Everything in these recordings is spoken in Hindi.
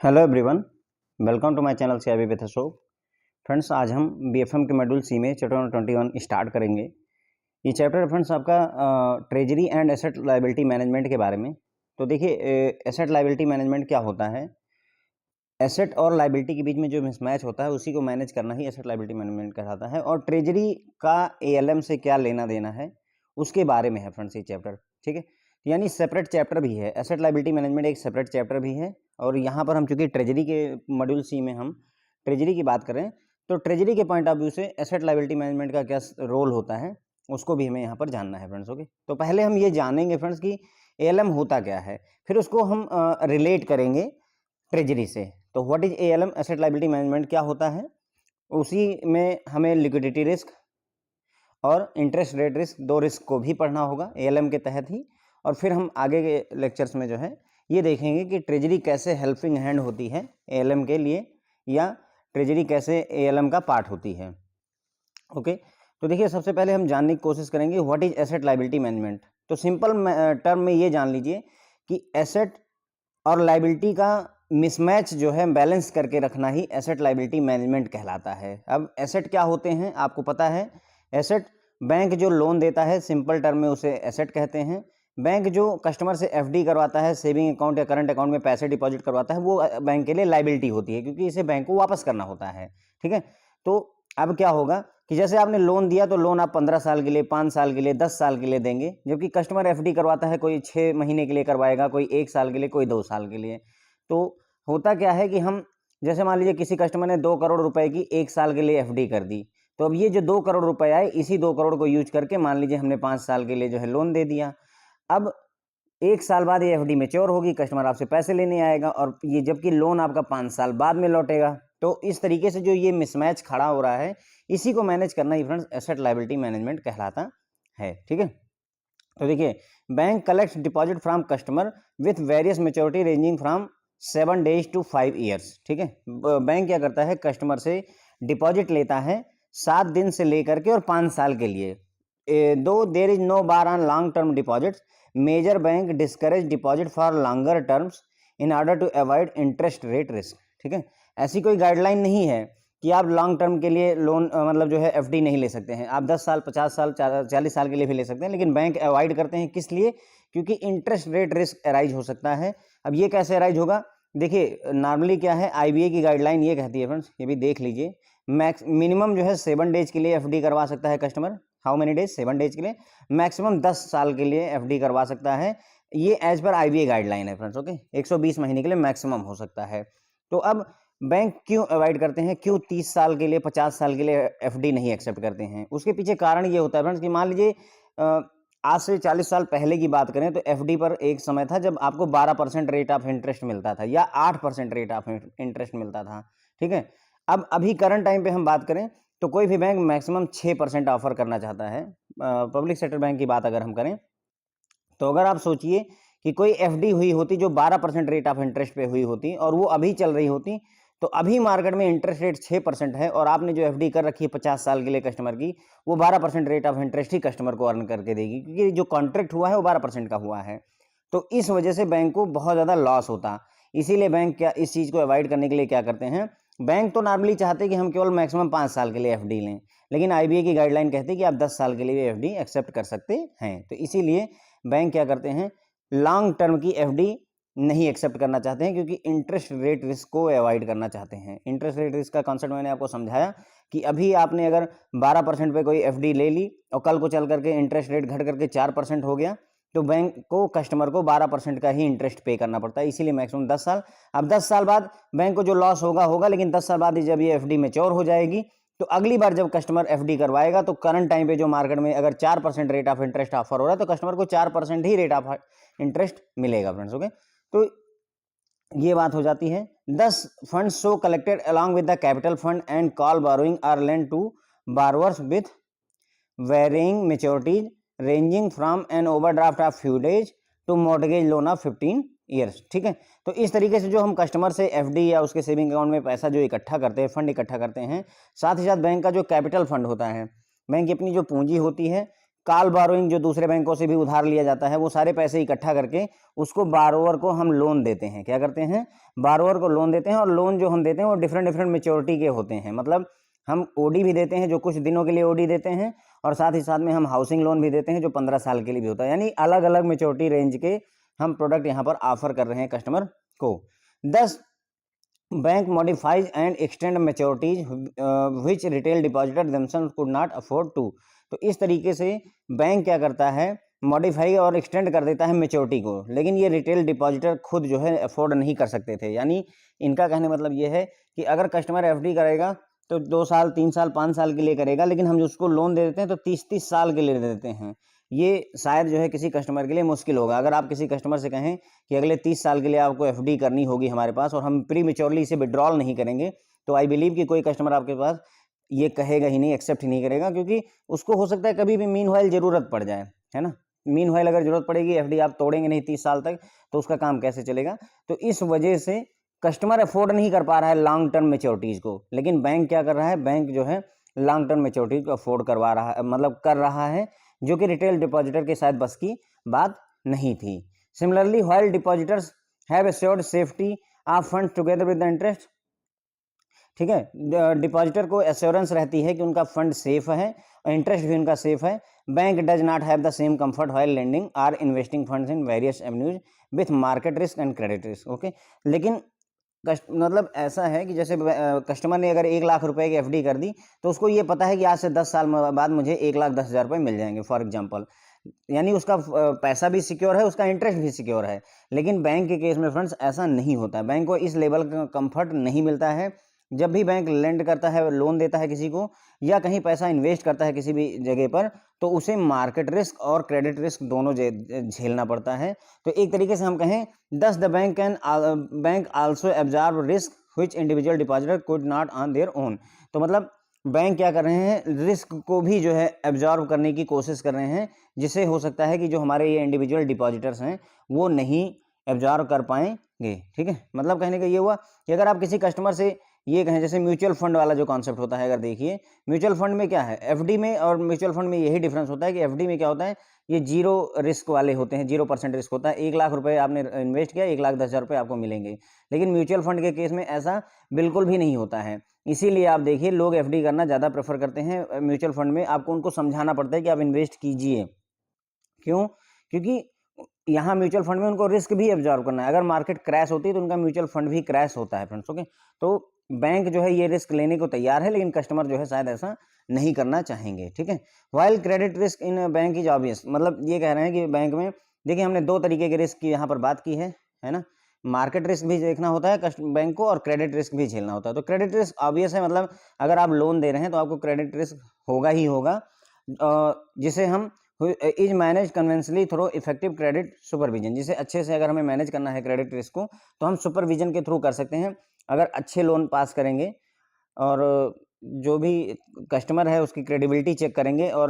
Hello everyone, welcome to my channel CIB with Ashok. Friends, आज हम BFM के मॉड्यूल सी में चैप्टर नंबर 21 स्टार्ट करेंगे। ये चैप्टर फ्रेंड्स आपका treasury and asset liability management के बारे में। तो देखिए, एसेट लायबिलिटी मैनेजमेंट क्या होता है। एसेट और लायबिलिटी के बीच में जो मिसमैच होता है उसी को मैनेज करना ही एसेट लायबिलिटी मैनेजमेंट कहलाता है। और ट्रेजरी का ALM से क्या लेना देना है उसके बारे में है फ्रेंड्स ये चैप्टर, ठीक है। यानी सेपरेट चैप्टर भी है, एसेट लायबिलिटी मैनेजमेंट एक सेपरेट चैप्टर भी है। और यहाँ पर हम चूंकि ट्रेजरी के मॉड्यूल सी में हम ट्रेजरी की बात करें तो ट्रेजरी के पॉइंट ऑफ व्यू से एसेट लायबिलिटी मैनेजमेंट का क्या रोल होता है उसको भी हमें यहाँ पर जानना है फ्रेंड्स। ओके, तो पहले हम ये जानेंगे फ्रेंड्स कि ALM होता क्या है, फिर उसको हम रिलेट करेंगे ट्रेजरी से। तो what is ALM, asset liability management क्या होता है, उसी में हमें लिक्विडिटी रिस्क और इंटरेस्ट रेट रिस्क, दो रिस्क को भी पढ़ना होगा ALM के तहत ही। और फिर हम आगे के लेक्चर्स में जो है ये देखेंगे कि ट्रेजरी कैसे हेल्पिंग हैंड होती है ALM के लिए, या ट्रेजरी कैसे ALM का पार्ट होती है। ओके, तो देखिए सबसे पहले हम जानने की कोशिश करेंगे what is asset liability management. तो सिंपल टर्म में ये जान लीजिए कि एसेट और लायबिलिटी का मिसमैच जो है बैलेंस करके रखना ही एसेट लायबिलिटी मैनेजमेंट कहलाता है। अब एसेट क्या होते हैं आपको पता है। एसेट बैंक जो लोन देता है, सिंपल टर्म में उसे एसेट कहते हैं। बैंक जो कस्टमर से FD करवाता है, सेविंग अकाउंट या करंट अकाउंट में पैसे डिपॉजिट करवाता है, वो बैंक के लिए लायबिलिटी होती है क्योंकि इसे बैंक को वापस करना होता है, ठीक है। तो अब क्या होगा कि जैसे आपने लोन दिया तो लोन आप 15 साल के लिए, 5 साल के लिए, 10 साल के लिए देंगे, जबकि कस्टमर FD करवाता है, कोई 6 महीने के लिए करवाएगा, कोई 1 साल के लिए, कोई 2 साल के लिए। तो होता क्या है कि हम जैसे मान लीजिए किसी कस्टमर ने 2 करोड़ रुपए की 1 साल के लिए FD कर दी, तो अब ये जो 2 करोड़ रुपए आए, इसी 2 करोड़ को यूज करके मान लीजिए हमने 5 साल के लिए जो है लोन दे दिया। अब 1 साल बाद ये FD मैच्योर होगी, कस्टमर आपसे पैसे लेने आएगा, और ये जबकि लोन आपका 5 साल बाद में लौटेगा। तो इस तरीके से जो ये मिसमैच खड़ा हो रहा है, इसी को मैनेज करना ही फ्रेंड्स एसेट लायबिलिटी मैनेजमेंट कहलाता है, ठीक है। तो देखिए, bank collects deposit from customer with various maturity ranging from 7 days to 5 years, ठीक है। बैंक क्या करता है, कस्टमर से डिपॉजिट लेता है 7 दिन से लेकर के और 5 साल के लिए। Though there is no bar on long term deposits, major bank discourage deposit for longer terms in order to avoid interest rate risk, ठीक है। ऐसी कोई गाइडलाइन नहीं है कि आप लॉन्ग टर्म के लिए लोन मतलब जो है FD नहीं ले सकते हैं। आप 10 साल, 50 साल, 40 साल के लिए भी ले सकते हैं, लेकिन बैंक अवॉइड करते हैं। किस लिए? क्योंकि इंटरेस्ट रेट रिस्क अराइज हो सकता है। अब ये कैसे अराइज होगा, देखिए नॉर्मली क्या है, IBA की गाइडलाइन ये कहती है फ्रेंड्स, ये भी देख लीजिए, मिनिमम जो है 7 डेज के लिए FD करवा सकता है customer. How many days? 7 days के लिए। मैक्सिमम 10 साल के लिए FD करवा सकता है, ये एज पर IBA गाइडलाइन है फ्रेंड्स। ओके, 120 महीने के लिए मैक्सिमम हो सकता है। तो अब बैंक क्यों अवॉइड करते हैं, क्यों 30 साल के लिए, 50 साल के लिए FD नहीं एक्सेप्ट करते हैं? उसके पीछे कारण ये होता है फ्रेंड्स कि मान लीजिए आज से 40 साल पहले की बात करें तो FD पर एक समय था जब आपको 12% रेट ऑफ इंटरेस्ट मिलता था, या 8% रेट ऑफ इंटरेस्ट मिलता था, ठीक है। अब अभी करंट टाइम पे हम बात करें तो कोई भी बैंक मैक्सिमम 6% ऑफर करना चाहता है। पब्लिक सेक्टर बैंक की बात अगर हम करें तो अगर आप सोचिए कि कोई FD हुई होती जो 12% रेट ऑफ इंटरेस्ट पे हुई होती और वो अभी चल रही होती, तो अभी मार्केट में इंटरेस्ट रेट 6% है, और आपने जो FD कर रखी है 50 साल के लिए कस्टमर की, वो 12% rate of interest he customer को अर्न करके देगी, क्योंकि जो कॉन्ट्रैक्ट हुआ है वो 12% का हुआ है। तो इस वजह से बैंक को बहुत ज़्यादा लॉस होता। इसीलिए बैंक क्या इस चीज़ को अवॉइड करने के लिए क्या करते हैं, बैंक तो नॉर्मली चाहते हैं कि हम केवल मैक्सिमम 5 साल के लिए FD लें, लेकिन IBA की गाइडलाइन कहती है कि आप 10 साल के लिए FD एक्सेप्ट कर सकते हैं। तो इसीलिए बैंक क्या करते हैं, लॉन्ग टर्म की FD नहीं एक्सेप्ट करना चाहते हैं, क्योंकि इंटरेस्ट रेट रिस्क को अवॉइड करना चाहते हैं। इंटरेस्ट रेट रिस्क का कॉन्सेप्ट मैंने आपको समझाया कि अभी आपने अगर 12% पे कोई FD ले ली और कल को चल करके इंटरेस्ट रेट घट करके 4% हो गया, तो बैंक को कस्टमर को 12% का ही इंटरेस्ट पे करना पड़ता है, इसीलिए मैक्सिमम 10 साल। अब 10 साल बाद बैंक को जो लॉस होगा, लेकिन 10 साल बाद जब ये FD मैच्योर हो जाएगी तो अगली बार जब कस्टमर FD करवाएगा तो करंट टाइम पे जो मार्केट में अगर 4% रेट ऑफ इंटरेस्ट ऑफर हो रहा है तो कस्टमर को 4% ही रेट ऑफ इंटरेस्ट मिलेगा फ्रेंड्स। ओके, तो ये बात हो जाती है। 10 funds so collected along with the capital fund and call borrowing are lent to borrowers with varying maturities ranging from an overdraft of few days to mortgage loan of 15 years, ठीक है। तो इस तरीके से जो हम कस्टमर से FD या उसके सेविंग अकाउंट में पैसा जो इकट्ठा करते हैं, फंड इकट्ठा करते हैं, साथ ही साथ बैंक का जो कैपिटल फंड होता है, बैंक की अपनी जो पूंजी होती है, कॉल बारोइंग, जो दूसरे बैंकों से भी उधार लिया जाता है, वो सारे पैसे इकट्ठा करके उसको बारोवर को हम लोन देते हैं। क्या करते हैं? बारोवर को लोन देते हैं। और लोन जो हम देते हैं वो डिफरेंट डिफरेंट मेच्योरिटी के होते हैं। मतलब हम ओडी भी देते हैं, जो कुछ दिनों के लिए ओडी देते हैं, और साथ ही साथ में हम हाउसिंग लोन भी देते हैं, जो 15 साल के लिए भी होता है। यानी अलग अलग मेच्योरिटी रेंज के हम प्रोडक्ट यहाँ पर ऑफर कर रहे हैं कस्टमर को। 10 bank modifies and extend maturities which retail depositor themselves could not afford to. तो इस तरीके से बैंक क्या करता है? मॉडिफाई और एक्सटेंड कर देता है मैच्योरिटी को, लेकिन ये रिटेल डिपॉजिटर खुद जो है अफोर्ड नहीं कर सकते थे। यानी इनका कहने मतलब ये है कि अगर कस्टमर एफडी करेगा तो 2 साल, 3 साल, 5 साल के लिए करेगा, लेकिन हम उसको लोन दे देते हैं तो 30-30 साल के लिए दे देते हैं। ये शायद जो है किसी कस्टमर के लिए मुश्किल होगा। अगर आप किसी कस्टमर से कहें कि अगले 30 साल के लिए आपको एफडी करनी होगी हमारे पास और हम प्री मैच्योरली इसे विड्रॉल नहीं करेंगे, तो आई बिलीव कि कोई कस्टमर आपके पास ये कहेगा ही नहीं, एक्सेप्ट ही नहीं करेगा, क्योंकि उसको हो सकता है कभी भी मीनवाइल ज़रूरत पड़ जाए, है ना। मीनवाइल अगर ज़रूरत पड़ेगी, एफडी आप तोड़ेंगे नहीं 30 साल तक, तो उसका काम कैसे चलेगा? तो इस वजह से कस्टमर अफोर्ड नहीं कर पा रहा है लॉन्ग टर्म मैच्योरिटीज़ को, लेकिन बैंक क्या कर रहा है? बैंक जो है लॉन्ग टर्म मैच्योरिटीज़ को अफोर्ड करवा रहा है, मतलब कर रहा है, जो कि रिटेल डिपॉजिटर के शायद बस की बात नहीं थी। Similarly while depositors have assured safety of funds together with the interest, ठीक है, डिपॉजिटर को एश्योरेंस रहती है कि उनका फंड सेफ है और इंटरेस्ट भी उनका सेफ है। Bank does not have the same comfort while lending or investing funds in various avenues with market risk and credit risk. Okay, लेकिन मतलब ऐसा है कि जैसे कस्टमर ने अगर 1 लाख रुपए की एफडी कर दी, तो उसको ये पता है कि आज से 10 साल बाद मुझे 1,10,000 रुपये मिल जाएंगे फॉर एग्जांपल। यानी उसका पैसा भी सिक्योर है, उसका इंटरेस्ट भी सिक्योर है। लेकिन बैंक के केस में फ्रेंड्स ऐसा नहीं होता है। बैंक को इस लेवल का कंफर्ट नहीं मिलता है। जब भी बैंक लेंड करता है, लोन देता है किसी को, या कहीं पैसा इन्वेस्ट करता है किसी भी जगह पर, तो उसे मार्केट रिस्क और क्रेडिट रिस्क दोनों झेलना पड़ता है। तो एक तरीके से हम कहें, दस the bank also absorb risk which individual depositor could not on their own. तो मतलब बैंक क्या कर रहे हैं? रिस्क को भी जो है एब्जॉर्ब करने की कोशिश कर रहे हैं, जिससे हो सकता है कि जो हमारे ये इंडिविजुअल डिपॉजिटर्स हैं वो नहीं एब्जॉर्ब कर पाएंगे। ठीक है, मतलब कहने का ये हुआ कि अगर आप किसी कस्टमर से ये कहें, जैसे म्यूचुअल फंड वाला जो कॉन्सेप्ट होता है, अगर देखिए म्यूचुअल फंड में क्या है, एफडी में और म्यूचुअल फंड में यही डिफरेंस होता है कि एफडी में क्या होता है, ये 0 रिस्क वाले होते हैं, 0% रिस्क होता है। 1 लाख रुपए आपने इन्वेस्ट किया, 1,10,000 रुपये आपको मिलेंगे। लेकिन म्यूचुअल फंड के केस में ऐसा बिल्कुल भी नहीं होता है। इसीलिए आप देखिए लोग एफडी करना ज़्यादा प्रेफर करते हैं। म्यूचुअल फंड में आपको उनको समझाना पड़ता है कि आप इन्वेस्ट कीजिए। क्यों? क्योंकि यहाँ म्यूचुअल फंड में उनको रिस्क भी एब्जॉर्ब करना है। अगर मार्केट क्रैश होती है तो उनका म्यूचुअल फंड भी क्रैश होता है फ्रेंड्स। ओके, तो बैंक जो है ये रिस्क लेने को तैयार है, लेकिन कस्टमर जो है शायद ऐसा नहीं करना चाहेंगे। ठीक है, while credit risk in bank is obvious, मतलब ये कह रहे हैं कि बैंक में देखिए हमने 2 तरीके के रिस्क की यहाँ पर बात की है ना। मार्केट रिस्क भी देखना होता है बैंक को, और क्रेडिट रिस्क भी झेलना होता है। तो क्रेडिट रिस्क ऑब्वियस है, मतलब अगर आप लोन दे रहे हैं तो आपको क्रेडिट रिस्क होगा ही होगा, जिसे हम is manage conventionally through effective credit supervision. जिसे अच्छे से अगर हमें मैनेज करना है क्रेडिट रिस्क को, तो हम सुपरविजन के थ्रू कर सकते हैं। अगर अच्छे लोन पास करेंगे और जो भी कस्टमर है उसकी क्रेडिबिलिटी चेक करेंगे, और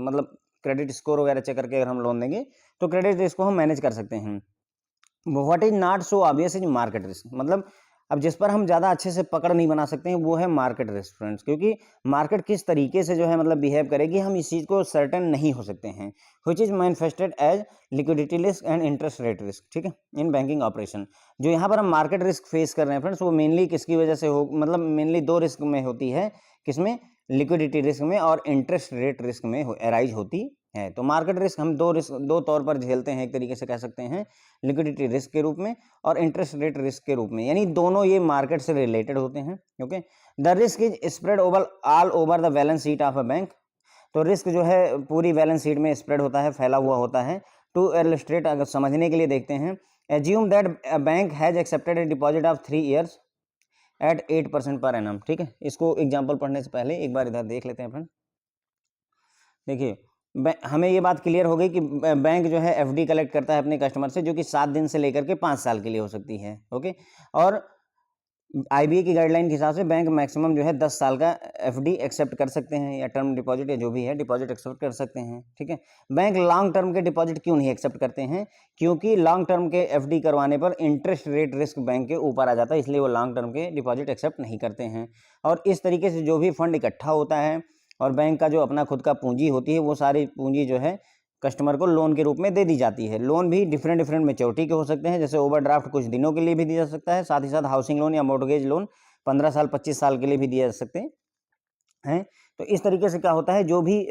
मतलब क्रेडिट स्कोर वगैरह चेक करके अगर हम लोन देंगे तो क्रेडिट रिस्क को हम मैनेज कर सकते हैं। What is not so obvious is market risk, मतलब अब जिस पर हम ज़्यादा अच्छे से पकड़ नहीं बना सकते हैं वो है मार्केट रिस्क फ्रेंड्स। क्योंकि मार्केट किस तरीके से जो है मतलब बिहेव करेगी, हम इस चीज़ को सर्टेन नहीं हो सकते हैं। Which is manifested as liquidity risk and interest rate risk. ठीक है, इन बैंकिंग ऑपरेशन जो यहाँ पर हम मार्केट रिस्क फेस कर रहे हैं फ्रेंड्स, वो मेनली किसकी वजह से हो, मतलब मेनली 2 रिस्क में होती है। किसमें? लिक्विडिटी रिस्क में और इंटरेस्ट रेट रिस्क में एराइज होती है। तो मार्केट रिस्क हम 2 तौर पर झेलते हैं, एक तरीके से कह सकते हैं लिक्विडिटी रिस्क के रूप में और इंटरेस्ट रेट रिस्क के रूप में, यानी दोनों ये मार्केट से रिलेटेड होते हैं। Okay, the risk is spread over all over the balance sheet of a bank. तो रिस्क जो है पूरी बैलेंस शीट में स्प्रेड होता है, फैला हुआ होता है। टू इलस्ट्रेट, अगर समझने के लिए देखते हैं, assume that a bank has accepted a deposit of 3 years at 8% per annum. ठीक है, इसको एग्जाम्पल पढ़ने से पहले एक बार इधर देख लेते हैं फ्रेंड। देखिए हमें ये बात क्लियर हो गई कि बैंक जो है एफडी कलेक्ट करता है अपने कस्टमर से, जो कि 7 दिन से लेकर के 5 साल के लिए हो सकती है। ओके, और आईबीए की गाइडलाइन के हिसाब से बैंक मैक्सिमम जो है 10 साल का एफडी एक्सेप्ट कर सकते हैं, या टर्म डिपॉजिट या जो भी है डिपॉजिट एक्सेप्ट कर सकते हैं। ठीक है, बैंक लॉन्ग टर्म के डिपॉजिट क्यों नहीं एक्सेप्ट करते हैं? क्योंकि लॉन्ग टर्म के एफडी करवाने पर इंटरेस्ट रेट रिस्क बैंक के ऊपर आ जाता है, इसलिए वो लॉन्ग टर्म के डिपॉजिट एक्सेप्ट नहीं करते हैं। और इस तरीके से जो भी फंड इकट्ठा होता है और बैंक का जो अपना खुद का पूंजी होती है वो सारी पूंजी जो है कस्टमर को लोन के रूप में दे दी जाती है। लोन भी डिफरेंट डिफरेंट मैच्योरिटी के हो सकते हैं, जैसे ओवरड्राफ्ट कुछ दिनों के लिए भी दिया जा सकता है, साथ ही साथ हाउसिंग लोन या मॉर्गेज लोन 15 साल 25 साल के लिए भी दिए जा सकते हैं। तो इस तरीके से क्या होता है, जो भी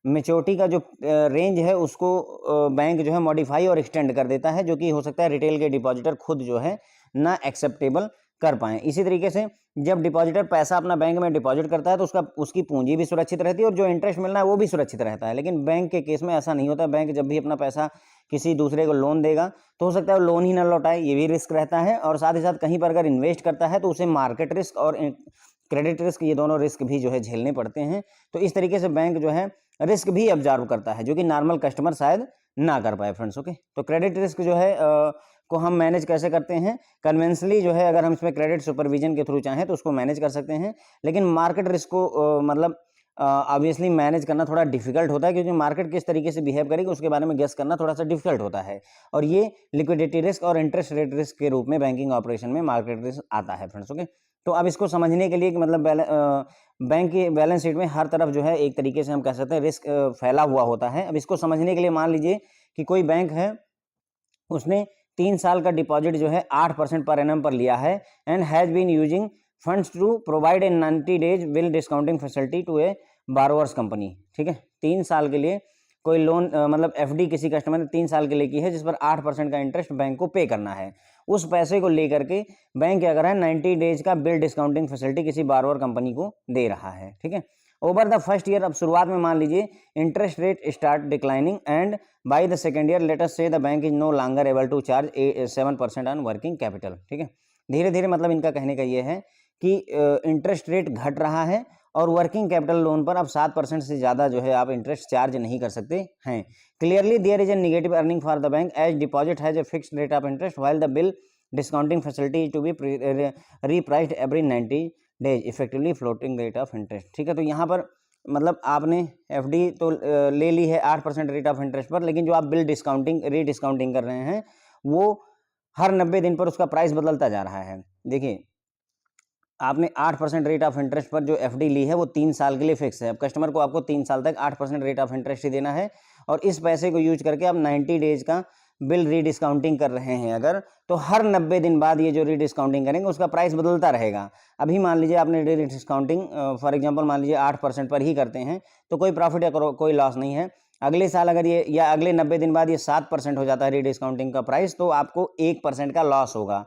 मैच्योरिटी का जो रेंज है उसको बैंक जो है मॉडिफाई और एक्सटेंड कर देता है, जो कि हो सकता है रिटेल के डिपॉजिटर खुद जो है ना एक्सेप्टेबल कर पाएँ। इसी तरीके से जब डिपॉजिटर पैसा अपना बैंक में डिपॉजिट करता है तो उसकी पूंजी भी सुरक्षित रहती है और जो इंटरेस्ट मिलना है वो भी सुरक्षित रहता है। लेकिन बैंक के केस में ऐसा नहीं होता। बैंक जब भी अपना पैसा किसी दूसरे को लोन देगा तो हो सकता है वो लोन ही ना लौटाए, ये भी रिस्क रहता है। और साथ ही साथ कहीं पर अगर इन्वेस्ट करता है तो उसे मार्केट रिस्क और क्रेडिट रिस्क, ये दोनों रिस्क भी जो है झेलने पड़ते हैं। तो इस तरीके से बैंक जो है रिस्क भी ऑब्जर्व करता है, जो कि नॉर्मल कस्टमर शायद ना कर पाए फ्रेंड्स। ओके, तो क्रेडिट रिस्क जो है को हम मैनेज कैसे करते हैं, कन्वेंशनली जो है अगर हम इसमें क्रेडिट सुपरविजन के थ्रू चाहें तो उसको मैनेज कर सकते हैं। लेकिन मार्केट रिस्क को मतलब ऑब्वियसली मैनेज करना थोड़ा डिफिकल्ट होता है, क्योंकि मार्केट किस तरीके से बिहेव करेगी उसके बारे में गेस करना थोड़ा सा डिफिकल्ट होता है। और ये लिक्विडिटी रिस्क और इंटरेस्ट रेट रिस्क के रूप में बैंकिंग ऑपरेशन में मार्केट रिस्क आता है फ्रेंड्स। ओके, तो अब इसको समझने के लिए कि मतलब बैंक की बैलेंस शीट में हर तरफ जो है एक तरीके से हम कह सकते हैं रिस्क फैला हुआ होता है। अब इसको समझने के लिए मान लीजिए कि कोई बैंक है, उसने 3 साल का डिपॉजिट जो है 8% पर एनम पर लिया है and has been using funds to provide a 90 days bill discounting facility to a borrowers company. ठीक है, 3 साल के लिए कोई लोन मतलब एफडी किसी कस्टमर ने 3 साल के लिए की है, जिस पर 8% का इंटरेस्ट बैंक को पे करना है। उस पैसे को लेकर के बैंक क्या कर रहा है, 90 डेज का बिल डिस्काउंटिंग फैसिलिटी किसी बारोअर कंपनी को दे रहा है। ठीक है, ओवर द फर्स्ट ईयर, अब शुरुआत में मान लीजिए interest rate start declining and by the second year let us say the bank is no longer able to charge 7% on working capital. ठीक है, धीरे धीरे मतलब इनका कहने का ये है कि इंटरेस्ट रेट घट रहा है और वर्किंग कैपिटल लोन पर अब 7% से ज़्यादा जो है आप इंटरेस्ट चार्ज नहीं कर सकते हैं। Clearly there is a negative earning for the bank as deposit has a fixed rate of interest while the bill discounting facility to be repriced every 90 days effectively floating rate of interest. ठीक है, तो यहाँ पर मतलब आपने एफडी तो ले ली है 8% रेट ऑफ इंटरेस्ट पर, लेकिन जो आप बिल डिस्काउंटिंग रीडिस्काउंटिंग कर रहे हैं वो हर 90 दिन पर उसका प्राइस बदलता जा रहा है। देखिए, आपने 8% रेट ऑफ इंटरेस्ट पर जो एफडी ली है वो 3 साल के लिए फिक्स है। अब कस्टमर को आपको 3 साल तक 8% रेट ऑफ इंटरेस्ट ही देना है और इस पैसे को यूज करके आप 90 डेज का बिल रीडिस्काउंटिंग कर रहे हैं अगर, तो हर 90 दिन बाद ये जो रीडिस्काउंटिंग करेंगे उसका प्राइस बदलता रहेगा। अभी मान लीजिए आपने रीडिस्काउंटिंग फॉर एग्जांपल मान लीजिए 8% पर ही करते हैं तो कोई प्रॉफिट या कोई लॉस नहीं है। अगले साल अगर ये या अगले 90 दिन बाद ये 7% हो जाता है रीडिस्काउंटिंग का प्राइस, तो आपको 1% का लॉस होगा।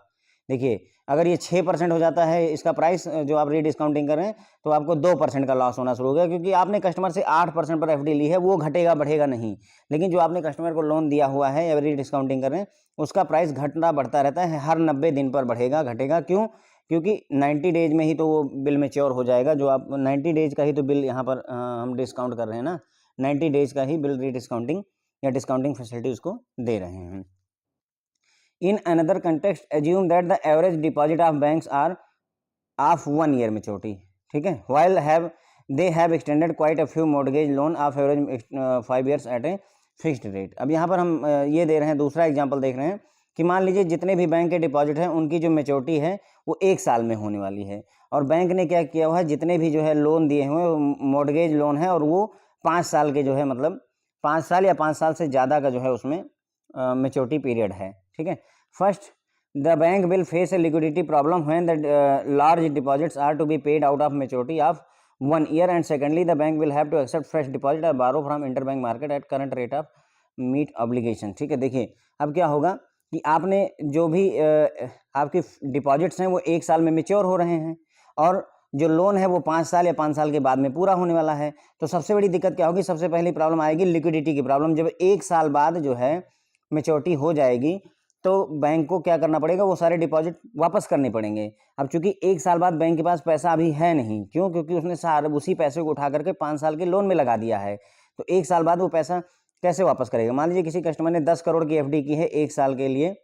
देखिए, अगर ये 6% हो जाता है इसका प्राइस जो आप रीडिस्काउंटिंग कर रहे हैं, तो आपको 2% का लॉस होना शुरू हो गया, क्योंकि आपने कस्टमर से 8% पर एफडी ली है, वो घटेगा बढ़ेगा नहीं। लेकिन जो आपने कस्टमर को लोन दिया हुआ है या रीडिस्काउंटिंग कर रहे हैं उसका प्राइस घटना बढ़ता रहता है, हर 90 दिन पर बढ़ेगा घटेगा। क्यों? क्योंकि 90 डेज में ही तो वो बिल मैच्योर हो जाएगा। जो आप 90 डेज का ही तो बिल यहाँ पर हम डिस्काउंट कर रहे हैं ना, 90 डेज का ही बिल रीडिस्काउंटिंग या डिस्काउंटिंग फैसिलिटी उसको दे रहे हैं। In another context, assume that the average deposit of banks are of 1 year maturity. ठीक है, while they have extended quite a few mortgage loan of average 5 years at a fixed rate. अब यहाँ पर हम ये दे रहे हैं, दूसरा एग्जांपल देख रहे हैं कि मान लीजिए जितने भी बैंक के डिपॉजिट हैं उनकी जो मेच्योरिटी है वो 1 साल में होने वाली है, और बैंक ने क्या किया हुआ है, जितने भी जो है लोन दिए हुए मॉर्गेज लोन है और वो 5 साल के जो है, मतलब 5 साल या 5 साल से ज़्यादा का जो है उसमें मेच्योरिटी पीरियड है। ठीक है, first the bank will face a liquidity problem when the large deposits are to be paid out of maturity of 1 year and secondly the bank will have to accept fresh deposit और borrow from interbank market at current rate of meet obligation. ठीक है, देखिए अब क्या होगा कि आपने जो भी आपके डिपॉजिट्स हैं वो 1 साल में मेच्योर हो रहे हैं और जो लोन है वो 5 साल या 5 साल के बाद में पूरा होने वाला है। तो सबसे बड़ी दिक्कत क्या होगी, सबसे पहली प्रॉब्लम आएगी लिक्विडिटी की प्रॉब्लम। जब 1 साल बाद जो है मेच्योरिटी हो जाएगी तो बैंक को क्या करना पड़ेगा, वो सारे डिपॉजिट वापस करने पड़ेंगे। अब चूंकि 1 साल बाद बैंक के पास पैसा अभी है नहीं, क्यों? क्योंकि उसने सारे उसी पैसे को उठा करके 5 साल के लोन में लगा दिया है। तो 1 साल बाद वो पैसा कैसे वापस करेगा? मान लीजिए किसी कस्टमर ने 10 करोड़ की एफडी की है 1 साल के लिए,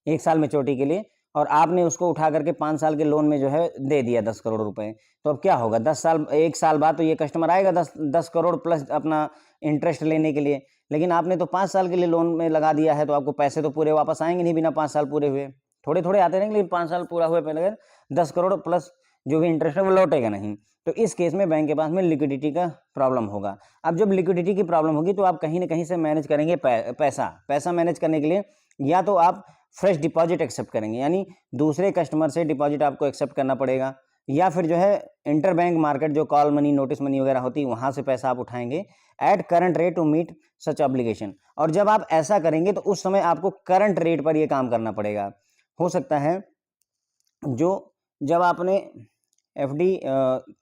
1 साल मेच्योरिटी के लिए, और आपने उसको उठा करके 5 साल के लोन में जो है दे दिया 10 करोड़ रुपए। तो अब क्या होगा, 1 साल बाद तो ये कस्टमर आएगा 10 करोड़ प्लस अपना इंटरेस्ट लेने के लिए, लेकिन आपने तो 5 साल के लिए लोन में लगा दिया है, तो आपको पैसे तो पूरे वापस आएंगे नहीं बिना 5 साल पूरे हुए। थोड़े थोड़े आते रहेंगे, लेकिन 5 साल पूरा हुए पहले 10 करोड़ प्लस जो भी इंटरेस्ट है वो लौटेगा नहीं। तो इस केस में बैंक के पास में लिक्विडिटी का प्रॉब्लम होगा। अब जब लिक्विडिटी की प्रॉब्लम होगी तो आप कहीं ना कहीं से मैनेज करेंगे पैसा मैनेज करने के लिए या तो आप फ्रेश डिपॉजिट एक्सेप्ट करेंगे, यानी दूसरे कस्टमर से डिपॉजिट आपको एक्सेप्ट करना पड़ेगा, या फिर जो है इंटर बैंक मार्केट जो कॉल मनी नोटिस मनी वगैरह होती है वहाँ से पैसा आप उठाएंगे at current rate to meet such obligation. और जब आप ऐसा करेंगे तो उस समय आपको करंट रेट पर ये काम करना पड़ेगा। हो सकता है जो जब आपने एफडी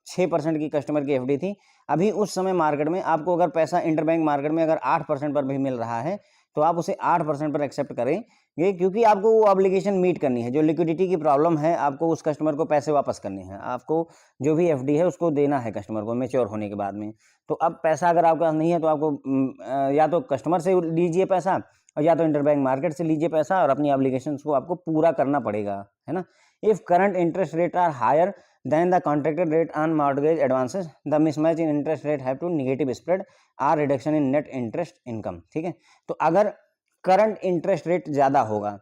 6% की कस्टमर की एफडी थी, अभी उस समय मार्केट में आपको अगर पैसा इंटरबैंक मार्केट में अगर 8% पर भी मिल रहा है तो आप उसे 8% पर एक्सेप्ट करेंगे, क्योंकि आपको वो ऑब्लिगेशन मीट करनी है। जो लिक्विडिटी की प्रॉब्लम है, आपको उस कस्टमर को पैसे वापस करने हैं, आपको जो भी एफडी है उसको देना है कस्टमर को मैच्योर होने के बाद में। तो अब पैसा अगर आपके पास नहीं है तो आपको या तो कस्टमर से लीजिए पैसा और या तो इंटरबैंक मार्केट से लीजिए पैसा और अपनी ऑब्लिगेशंस को आपको पूरा करना पड़ेगा, है ना। If current interest rate are higher then the contracted rate on mortgage advances, the mismatch in interest rate have to negative spread or reduction in net interest income। ठीक है, तो अगर करंट इंटरेस्ट रेट ज़्यादा होगा,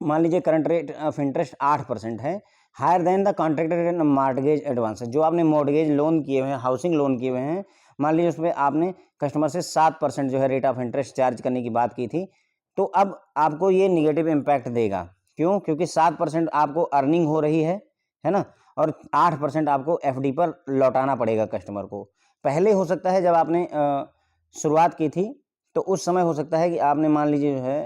मान लीजिए करंट रेट ऑफ इंटरेस्ट 8% है, higher than the contracted rate mortgage advances, जो आपने मॉर्गेज लोन किए हुए हैं, हाउसिंग लोन किए हुए हैं, मान लीजिए उसमें आपने कस्टमर से 7% जो है रेट ऑफ इंटरेस्ट चार्ज करने की बात की थी, तो अब आपको ये निगेटिव इम्पैक्ट देगा। क्यों? क्योंकि 7% आपको अर्निंग हो रही है ना, और 8% आपको एफडी पर लौटाना पड़ेगा कस्टमर को। पहले हो सकता है जब आपने शुरुआत की थी तो उस समय हो सकता है कि आपने मान लीजिए जो है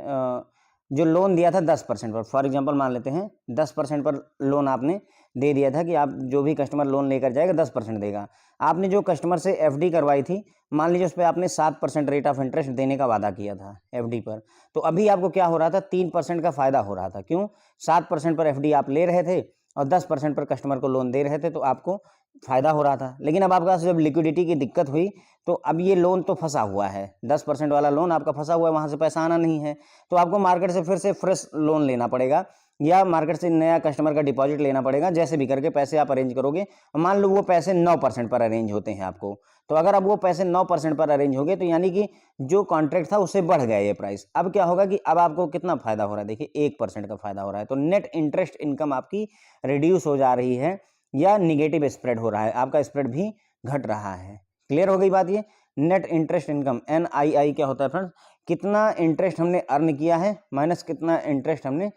जो लोन दिया था 10% पर, फॉर एग्जांपल मान लेते हैं 10% पर लोन आपने दे दिया था कि आप जो भी कस्टमर लोन लेकर जाएगा 10% देगा। आपने जो कस्टमर से एफडी करवाई थी, मान लीजिए उस पर आपने 7% रेट ऑफ इंटरेस्ट देने का वादा किया था एफडी पर, तो अभी आपको क्या हो रहा था, 3% का फायदा हो रहा था। क्यों? 7% पर एफडी आप ले रहे थे और 10% पर कस्टमर को लोन दे रहे थे, तो आपको फायदा हो रहा था। लेकिन अब आपके पास जब लिक्विडिटी की दिक्कत हुई तो अब ये लोन तो फंसा हुआ है, 10% वाला लोन आपका फंसा हुआ है, वहाँ से पैसा आना नहीं है, तो आपको मार्केट से फिर से फ्रेश लोन लेना पड़ेगा या मार्केट से नया कस्टमर का डिपॉजिट लेना पड़ेगा। जैसे भी करके पैसे आप अरेंज करोगे, मान लो वो पैसे 9% पर अरेंज होते हैं आपको, तो अगर अब वो पैसे 9% पर अरेंज हो गए तो यानी कि जो कॉन्ट्रैक्ट था उससे बढ़ गया ये प्राइस। अब क्या होगा कि अब आपको कितना फायदा हो रहा है, देखिए 1% का फायदा हो रहा है, तो नेट इंटरेस्ट इनकम आपकी रिड्यूस हो जा रही है या निगेटिव स्प्रेड हो रहा है, आपका स्प्रेड भी घट रहा है। क्लियर हो गई बात। ये नेट इंटरेस्ट इनकम NII क्या होता है फ्रेंड्स, कितना इंटरेस्ट हमने अर्न किया है माइनस कितना इंटरेस्ट हमने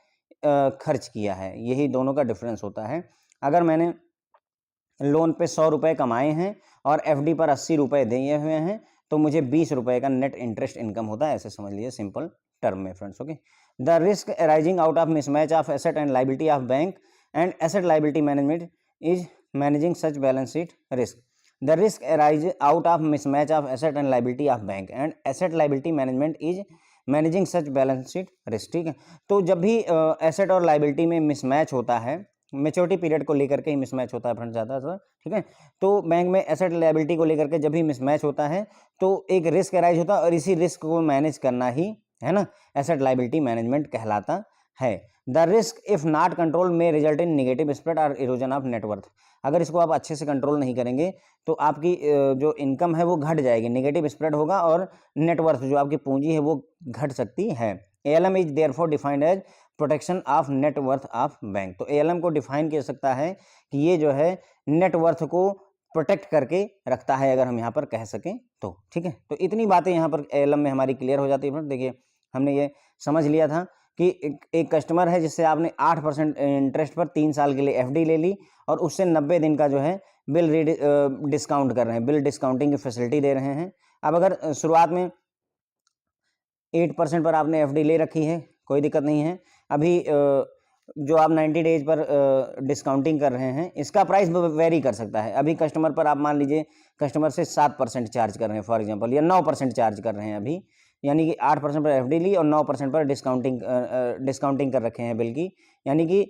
खर्च किया है, यही दोनों का डिफरेंस होता है। अगर मैंने लोन पे 100 रुपये कमाए हैं और एफडी पर 80 रुपये दिए हुए हैं तो मुझे 20 रुपये का नेट इंटरेस्ट इनकम होता है, ऐसे समझ लीजिए सिंपल टर्म में friends. Okay, the risk arising out of mismatch of asset and liability of bank and asset liability management is managing such balance sheet risk. The risk arise out of mismatch of asset and liability of bank and asset liability management is managing such balance sheet risk. ठीक है, तो जब भी एसेट और लाइबिलिटी में मिसमैच होता है, मेच्योरिटी पीरियड को लेकर के ही मिसमैच होता है फ्रेंड्स ज़्यादातर, ठीक है, तो बैंक में एसेट लायबिलिटी को लेकर के जब भी मिसमैच होता है तो एक रिस्क अराइज होता है और इसी रिस्क को मैनेज करना ही, है ना, एसेट लायबिलिटी मैनेजमेंट कहलाता है। The risk if not control में रिजल्ट इन नेगेटिव स्प्रेड और इरोजन ऑफ नेटवर्थ। अगर इसको आप अच्छे से कंट्रोल नहीं करेंगे तो आपकी जो इनकम है वो घट जाएगी, नेगेटिव स्प्रेड होगा और नेटवर्थ जो आपकी पूंजी है वो घट सकती है। ALM is therefore defined as protection of net worth of bank. तो ALM को डिफाइन किया सकता है कि ये जो है नेटवर्थ को प्रोटेक्ट करके रखता है, अगर हम यहाँ पर कह सकें तो। ठीक है, तो इतनी बातें यहाँ पर ALM में हमारी क्लियर हो जाती है। देखिए हमने ये समझ लिया था कि एक कस्टमर है जिससे आपने 8% इंटरेस्ट पर 3 साल के लिए FD ले ली और उससे 90 दिन का जो है बिल डिस्काउंट कर रहे हैं, बिल डिस्काउंटिंग की फैसिलिटी दे रहे हैं। अब अगर शुरुआत में 8% पर आपने FD ले रखी है, कोई दिक्कत नहीं है। अभी जो आप 90 डेज पर डिस्काउंटिंग कर रहे हैं इसका प्राइस वेरी कर सकता है। अभी कस्टमर पर आप मान लीजिए कस्टमर से 7% चार्ज कर रहे हैं फॉर एग्जांपल, या 9% चार्ज कर रहे हैं अभी, यानी कि 8% पर FD ली और 9% पर डिस्काउंटिंग कर रखे हैं बिल की, यानी कि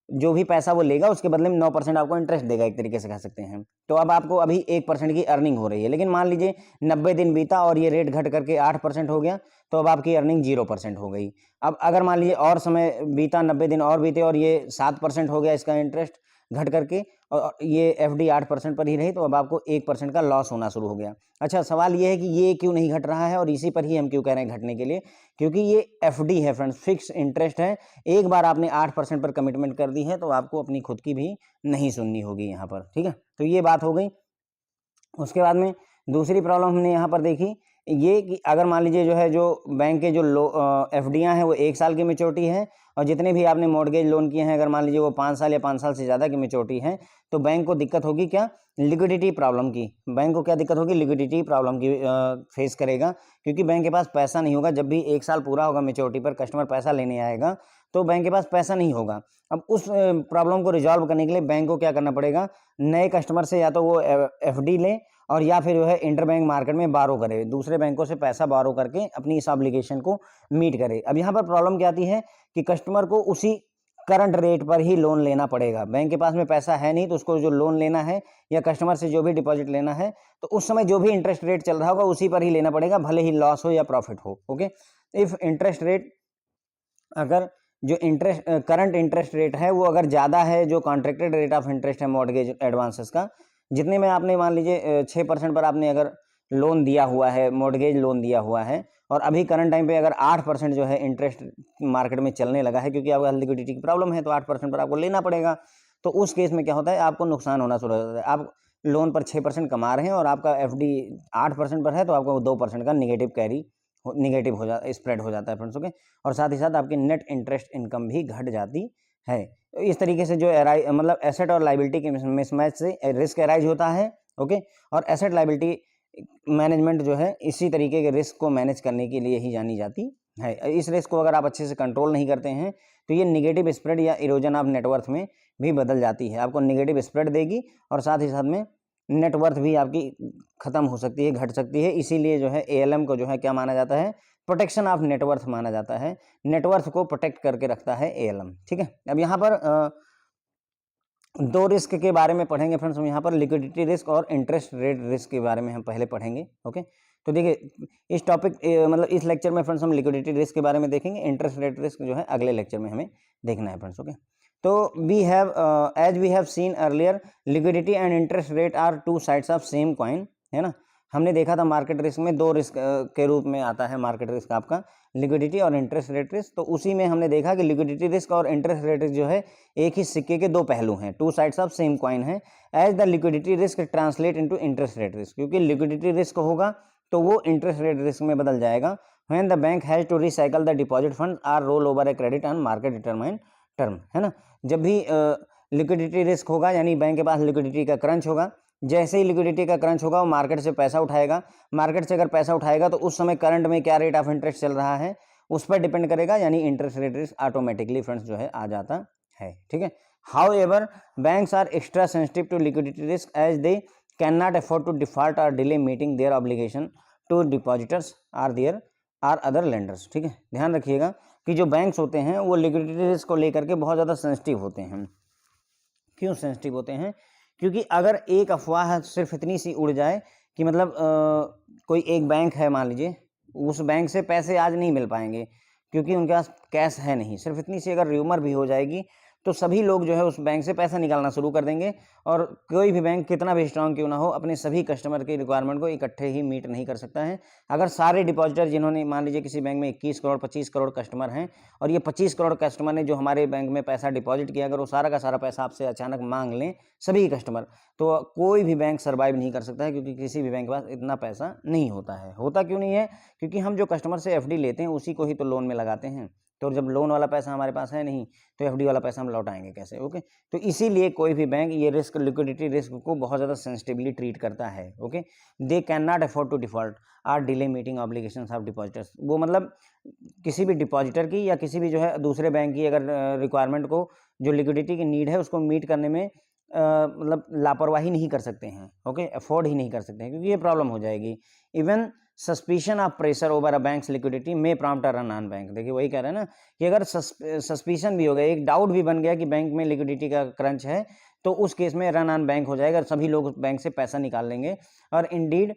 जो भी पैसा वो लेगा उसके बदले में 9% आपको इंटरेस्ट देगा, एक तरीके से कह सकते हैं। तो अब आपको अभी 1% की अर्निंग हो रही है, लेकिन मान लीजिए 90 दिन बीता और ये रेट घट करके 8% हो गया तो अब आपकी अर्निंग 0% हो गई। अब अगर मान लीजिए और समय बीता, 90 दिन और बीते और ये 7% हो गया इसका इंटरेस्ट, घट करके और ये एफडी 8% पर ही रही, तो अब आपको 1% का लॉस होना शुरू हो गया। अच्छा, सवाल ये है कि ये क्यों नहीं घट रहा है और इसी पर ही हम क्यों कह रहे हैं घटने के लिए, क्योंकि ये एफडी है फ्रेंड्स, फिक्स इंटरेस्ट है। एक बार आपने 8% पर कमिटमेंट कर दी है तो आपको अपनी खुद की भी नहीं सुननी होगी यहाँ पर, ठीक है। तो ये बात हो गई। उसके बाद में दूसरी प्रॉब्लम हमने यहाँ पर देखी ये कि अगर मान लीजिए जो है, जो बैंक के जो एफडीआँ हैं वो 1 साल की मैच्योरिटी है, और जितने भी आपने मॉर्गेज लोन किए हैं अगर मान लीजिए वो 5 साल या 5 साल से ज़्यादा की मैच्योरिटी है, तो बैंक को दिक्कत होगी क्या, लिक्विडिटी प्रॉब्लम की। बैंक को क्या दिक्कत होगी, लिक्विडिटी प्रॉब्लम की फेस करेगा, क्योंकि बैंक के पास पैसा नहीं होगा। जब भी 1 साल पूरा होगा मैच्योरिटी पर, कस्टमर पैसा लेने आएगा तो बैंक के पास पैसा नहीं होगा। अब उस प्रॉब्लम को रिजॉल्व करने के लिए बैंक को क्या करना पड़ेगा, नए कस्टमर से या तो वो एफडी ले और या फिर जो है इंटरबैंक मार्केट में बारो करे, दूसरे बैंकों से पैसा बारो करके अपनी इस ऑब्लिगेशन को मीट करे। अब यहाँ पर प्रॉब्लम क्या आती है कि कस्टमर को उसी करंट रेट पर ही लोन लेना पड़ेगा। बैंक के पास में पैसा है नहीं, तो उसको जो लोन लेना है या कस्टमर से जो भी डिपॉजिट लेना है, तो उस समय जो भी इंटरेस्ट रेट चल रहा होगा उसी पर ही लेना पड़ेगा, भले ही लॉस हो या प्रॉफिट हो। ओके, इफ इंटरेस्ट रेट, अगर जो करंट इंटरेस्ट रेट है वो अगर ज़्यादा है, जो कॉन्ट्रैक्टेड रेट ऑफ इंटरेस्ट है मॉर्गेज एडवांसेस का, जितने में आपने मान लीजिए 6% पर आपने अगर लोन दिया हुआ है, मॉर्गेज लोन दिया हुआ है, और अभी करंट टाइम पे अगर 8% जो है इंटरेस्ट मार्केट में चलने लगा है, क्योंकि आपका लिक्विडिटी की प्रॉब्लम है, तो 8% पर आपको लेना पड़ेगा। तो उस केस में क्या होता है, आपको नुकसान होना शुरू हो जाता है। आप लोन पर 6% कमा रहे हैं और आपका एफडी 8% पर है, तो आपको 2% का निगेटिव हो जाता, स्प्रेड हो जाता है फ्रेंड्स। ओके, और साथ ही साथ आपकी नेट इंटरेस्ट इनकम भी घट जाती है। तो इस तरीके से जो मतलब एसेट और लाइबिलिटी के मिसमैच से रिस्क अराइज होता है। ओके, और एसेट लाइबिलिटी मैनेजमेंट जो है इसी तरीके के रिस्क को मैनेज करने के लिए ही जानी जाती है। इस रिस्क को अगर आप अच्छे से कंट्रोल नहीं करते हैं तो ये निगेटिव स्प्रेड या इरोजन ऑफ नेटवर्थ में भी बदल जाती है, आपको निगेटिव स्प्रेड देगी, और साथ ही साथ में नेटवर्थ भी आपकी ख़त्म हो सकती है, घट सकती है। इसीलिए जो है एएलएम को जो है क्या माना जाता है, प्रोटेक्शन ऑफ नेटवर्थ माना जाता है। नेटवर्थ को प्रोटेक्ट करके रखता है एएलएम, ठीक है। अब यहाँ पर दो रिस्क के बारे में पढ़ेंगे फ्रेंड्स हम यहाँ पर, लिक्विडिटी रिस्क और इंटरेस्ट रेट रिस्क के बारे में हम पहले पढ़ेंगे। ओके, तो देखिए इस टॉपिक मतलब इस लेक्चर में फ्रेंड्स हम लिक्विडिटी रिस्क के बारे में देखेंगे, इंटरेस्ट रेट रिस्क जो है अगले लेक्चर में हमें देखना है फ्रेंड्स। ओके, तो we have as we have seen earlier, liquidity and interest rate are two sides of same coin, है ना। हमने देखा था मार्केट रिस्क में दो रिस्क के रूप में आता है मार्केट रिस्क आपका, लिक्विडिटी और इंटरेस्ट रेट रिस्क। तो उसी में हमने देखा कि लिक्विडिटी रिस्क और इंटरेस्ट रेट रिस्क जो है एक ही सिक्के के दो पहलू हैं, two sides of same coin है। As the liquidity risk translate into interest rate risk, क्योंकि लिक्विडिटी रिस्क होगा तो वो इंटरेस्ट रेट रिस्क में बदल जाएगा। When the bank has to recycle the deposit fund are roll over a credit on market determined term, है ना। जब भी लिक्विडिटी रिस्क होगा यानी बैंक के पास लिक्विडिटी का क्रंच होगा, जैसे ही लिक्विडिटी का क्रंच होगा वो मार्केट से पैसा उठाएगा। मार्केट से अगर पैसा उठाएगा तो उस समय करंट में क्या रेट ऑफ इंटरेस्ट चल रहा है उस पर डिपेंड करेगा, यानी interest rate risk automatically friends जो है आ जाता है, ठीक है। However banks are extra sensitive to liquidity risk as they can not afford to default और delay meeting their obligation to depositors or other lenders, ठीक है। ध्यान रखिएगा कि जो बैंक्स होते हैं वो लिक्विडिटी रिस्क को लेकर के बहुत ज़्यादा सेंसिटिव होते हैं। क्यों सेंसिटिव होते हैं? क्योंकि अगर एक अफवाह सिर्फ इतनी सी उड़ जाए कि मतलब कोई एक बैंक है मान लीजिए, उस बैंक से पैसे आज नहीं मिल पाएंगे क्योंकि उनके पास कैश है नहीं, सिर्फ इतनी सी अगर र्यूमर भी हो जाएगी तो सभी लोग जो है उस बैंक से पैसा निकालना शुरू कर देंगे। और कोई भी बैंक कितना भी स्ट्रांग क्यों ना हो अपने सभी कस्टमर की रिक्वायरमेंट को इकट्ठे ही मीट नहीं कर सकता है। अगर सारे डिपॉजिटर जिन्होंने मान लीजिए किसी बैंक में 21 करोड़ 25 करोड़ कस्टमर हैं और ये 25 करोड़ कस्टमर ने जो हमारे बैंक में पैसा डिपॉजिट किया, अगर वो सारा का सारा पैसा आपसे अचानक मांग लें सभी कस्टमर, तो कोई भी बैंक सर्वाइव नहीं कर सकता है, क्योंकि किसी भी बैंक के पास इतना पैसा नहीं होता है। होता क्यों नहीं है? क्योंकि हम जो कस्टमर से एफडी लेते हैं उसी को ही तो लोन में लगाते हैं, तो जब लोन वाला पैसा हमारे पास है नहीं तो एफडी वाला पैसा हम लौटाएंगे कैसे? ओके, तो इसीलिए कोई भी बैंक ये रिस्क लिक्विडिटी रिस्क को बहुत ज़्यादा सेंसिटिवली ट्रीट करता है। Okay, they can not afford to default or delay meeting obligations of depositors. वो मतलब किसी भी डिपॉजिटर की या किसी भी जो है दूसरे बैंक की अगर रिक्वायरमेंट को, जो लिक्विडिटी की नीड है उसको मीट करने में मतलब लापरवाही नहीं कर सकते हैं। ओके, अफोर्ड ही नहीं कर सकते हैं क्योंकि ये प्रॉब्लम हो जाएगी। Even suspicion of pressure over a bank's liquidity may prompt a run on bank. देखिए वही कह रहे हैं ना कि अगर सस्पिशन भी हो गया, एक डाउट भी बन गया कि बैंक में लिक्विडिटी का क्रंच है, तो उस केस में रन ऑन बैंक हो जाएगा, सभी लोग बैंक से पैसा निकाल लेंगे और Indeed